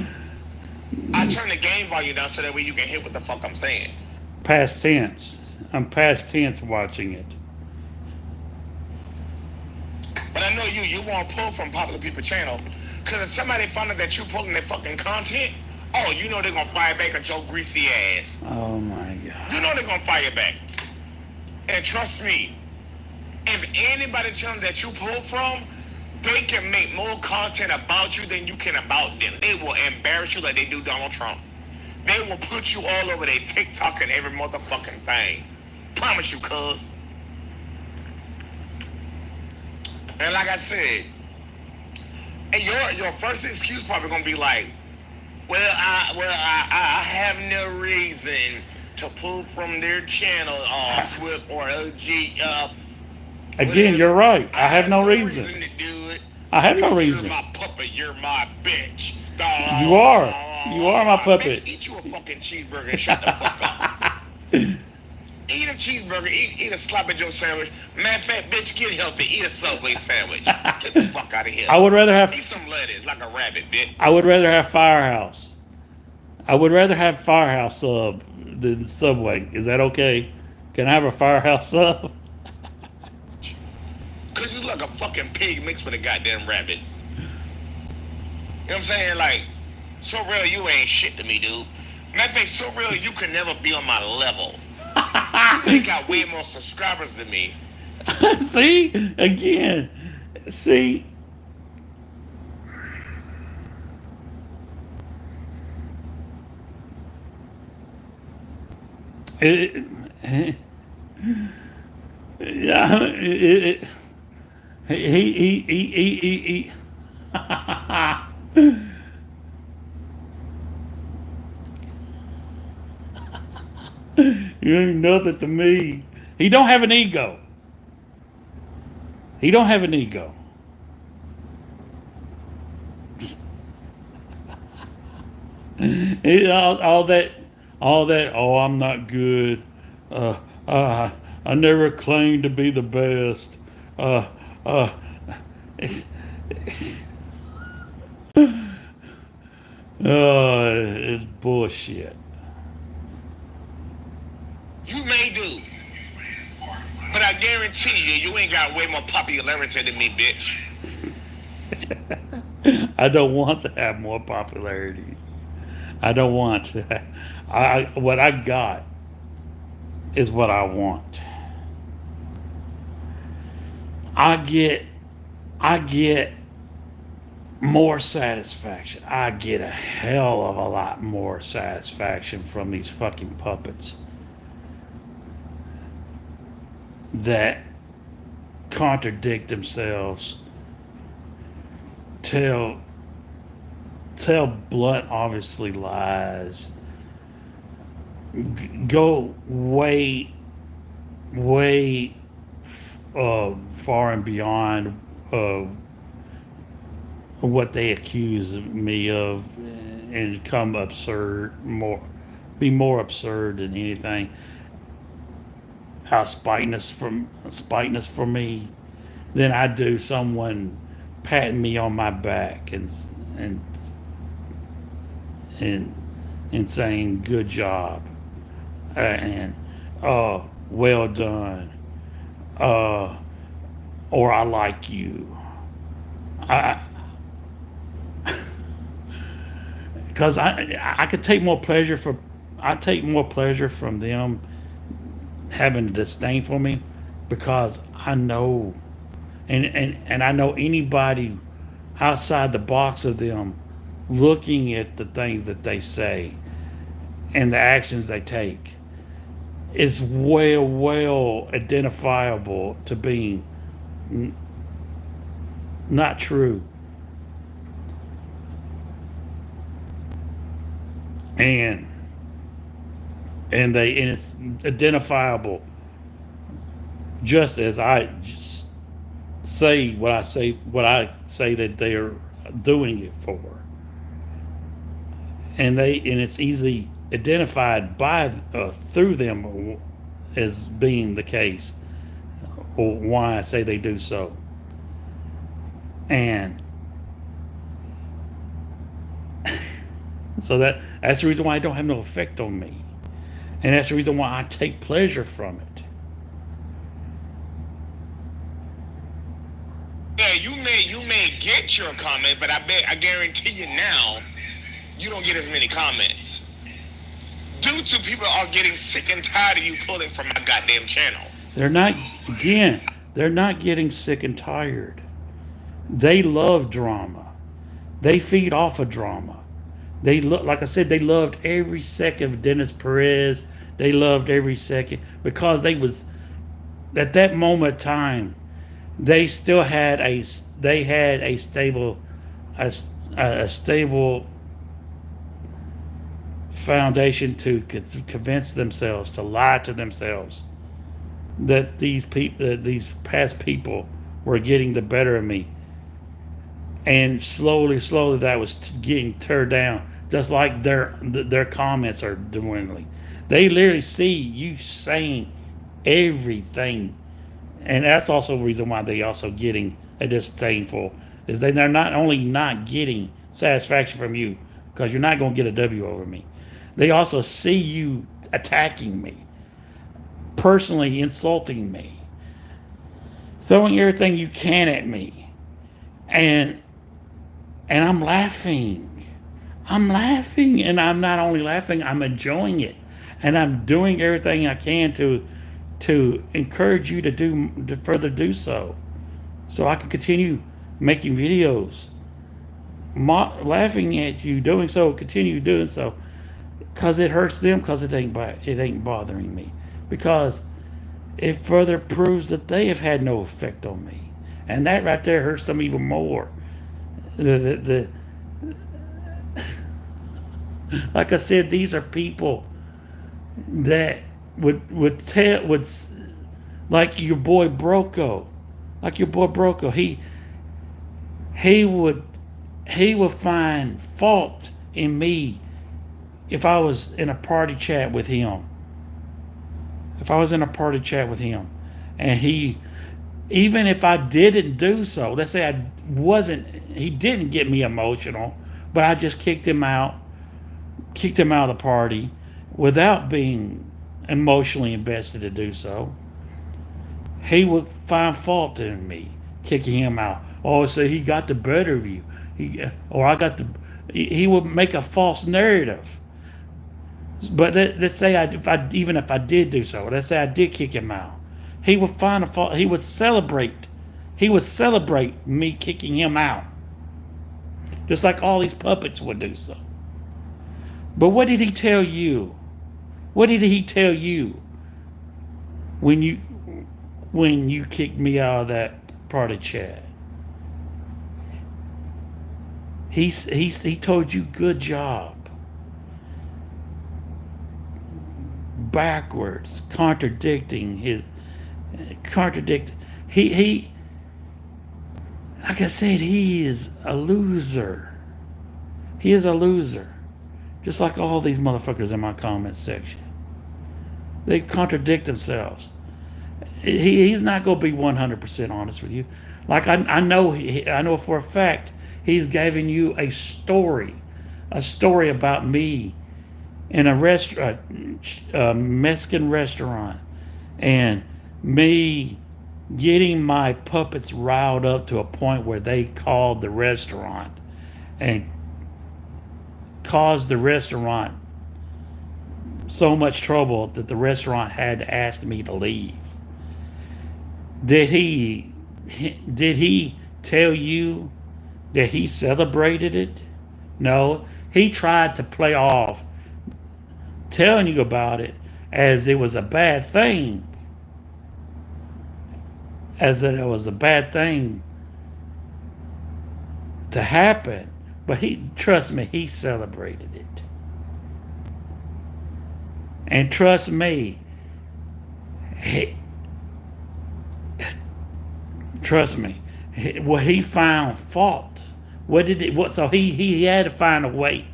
I turn the game volume down so that way you can hear what the fuck I'm saying. Past tense. I'm past tense watching it. But I know you won't pull from popular people's channel. Because if somebody found out that you pulling their fucking content, oh, you know they're going to fire back at your greasy ass. Oh my God. You know they're going to fire back. And trust me, if anybody channel that you pull from, they can make more content about you than you can about them. They will embarrass you like they do Donald Trump. They will put you all over their TikTok and every motherfucking thing. Promise you, cuz. And like I said, and your first excuse probably gonna be like, I have no reason to pull from their channel, Swift or OG. Again, you're right. I have no reason. To do it. I have no reason. You're my puppet. You're my bitch. You are. You are my puppet. Bitch, eat you a fucking cheeseburger and shut the fuck up. Eat a cheeseburger. Eat a sloppy Joe sandwich. Matter of fact, bitch, get healthy. Eat a Subway sandwich. Get the fuck out of here. I would rather have. Eat some lettuce like a rabbit, bitch. I would rather have Firehouse. I would rather have Firehouse sub than Subway. Is that okay? Can I have a Firehouse sub? Cause you look like a fucking pig mixed with a goddamn rabbit. You know what I'm saying? Like, So Real, you ain't shit to me, dude. Matter of fact, So Real, you can never be on my level. You got way more subscribers than me. See? Again. See? It, yeah, he you ain't nothing to me. He don't have an ego. He don't have an ego. All that, all that. Oh, I'm not good. Uh, I never claimed to be the best. Uh, uh, it's bullshit. You may do, but I guarantee you, you ain't got way more popularity than me, bitch. I don't want to have more popularity. I don't want to. What I got is what I want. I get I get more satisfaction. I get a hell of a lot more satisfaction from these fucking puppets that contradict themselves, tell blunt, obviously lies, go way far and beyond what they accuse me of, and come absurd, be more absurd than anything. How spiteness for me than I do someone patting me on my back and and and saying good job, and well done, uh, or I like you. I Because I could take more pleasure for I take more pleasure from them having a disdain for me, because I know, and I know anybody outside the box of them looking at the things that they say and the actions they take is well identifiable to being not true. And and it's identifiable, just as I just say what I say that they are doing it for, and it's easily identified by through them as being the case, or why I say they do so. And so that's the reason why it don't have no effect on me, and that's the reason why I take pleasure from it. Yeah, you may get your comment, but I guarantee you now, you don't get as many comments. Due to people are getting sick and tired of you pulling from my goddamn channel. They're not getting sick and tired. They love drama. They feed off of drama. They look, like I said, they loved every second of Dennis Perez. They loved every second, because they was at that moment of time, they still had a stable foundation to convince themselves, to lie to themselves, that these past people were getting the better of me. And slowly that was getting turned down, just like their comments are dwindling. They literally see you saying everything, and that's also the reason why they also getting a disdainful, is they're not only not getting satisfaction from you, because you're not going to get a W over me. They also see you attacking me, personally insulting me, throwing everything you can at me, and I'm laughing. I'm laughing, and I'm not only laughing, I'm enjoying it, and I'm doing everything I can to encourage you to further do so I can continue making videos, laughing at you, doing so, continue doing so, because it hurts them, because it ain't bothering me, because it further proves that they have had no effect on me, and that right there hurts them even more. The like I said, these are people that would tell like your boy Broco, he would find fault in me if I was in a party chat with him. And even if I didn't do so, let's say he didn't get me emotional, but I just kicked him out of the party without being emotionally invested to do so, he would find fault in me kicking him out. Oh, so he got the better of you. He would make a false narrative. But let's say even if I did do so, let's say I did kick him out, he would find a fault. He would celebrate me kicking him out, just like all these puppets would do so. But what did he tell you? What did he tell you when you kicked me out of that party chat? He told you good job. Backwards, contradicting. He like I said, he is a loser. He is a loser. Just like all these motherfuckers in my comment section. They contradict themselves. He's not going to be 100% honest with you. Like I know for a fact he's giving you a story about me in a Mexican restaurant, and me getting my puppets riled up to a point where they called the restaurant and caused the restaurant so much trouble that the restaurant had to ask me to leave. Did he tell you that he celebrated it? No, he tried to play off telling you about it as it was a bad thing. As that it was a bad thing to happen. But trust me, he celebrated it. And trust me, he found fault. So he had to find a way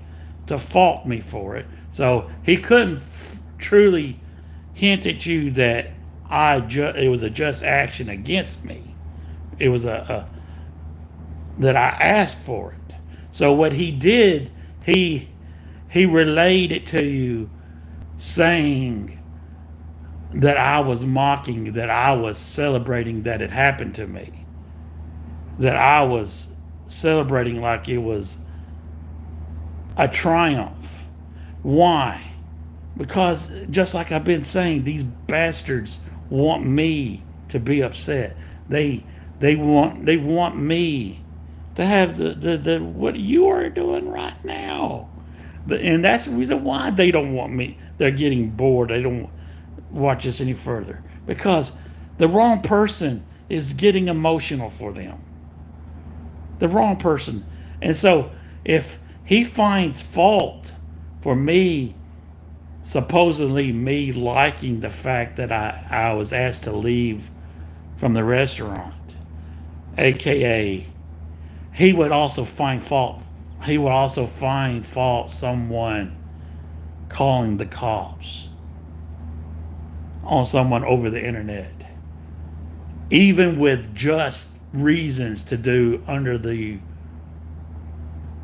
to fault me for it. So he couldn't truly hint at you that it was a just action against me. It was that I asked for it. So what he did, he relayed it to you, saying that I was mocking, that I was celebrating that it happened to me, that I was celebrating like it was a triumph. Why? Because just like I've been saying, these bastards want me to be upset. They want me to have the what you are doing right now. And that's the reason why they don't want me. They're getting bored. They don't watch this any further. Because the wrong person is getting emotional for them. The wrong person. And so if he finds fault for me, supposedly me liking the fact that I was asked to leave from the restaurant, aka he would also find fault. He would also find fault someone calling the cops on someone over the internet, even with just reasons to do under the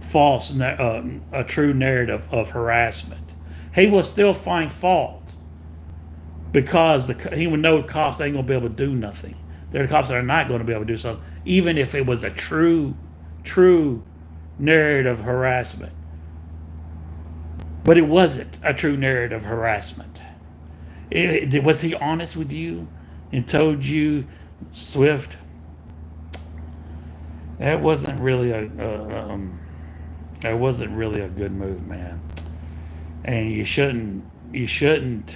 false, a true narrative of harassment. He will still find fault because he would know the cops ain't gonna be able to do nothing. They're the cops that are not going to be able to do something, even if it was a true narrative harassment. But it wasn't a true narrative harassment. Was he honest with you and told you, Swift, that wasn't really a good move, man. and you shouldn't you shouldn't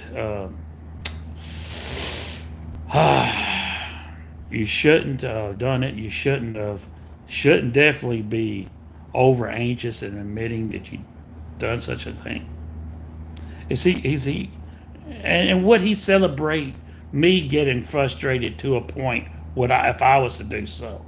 have done it. You shouldn't definitely be over anxious and admitting that you done such a thing. Is he, and would he celebrate me getting frustrated to a point, would I, if I was to do so?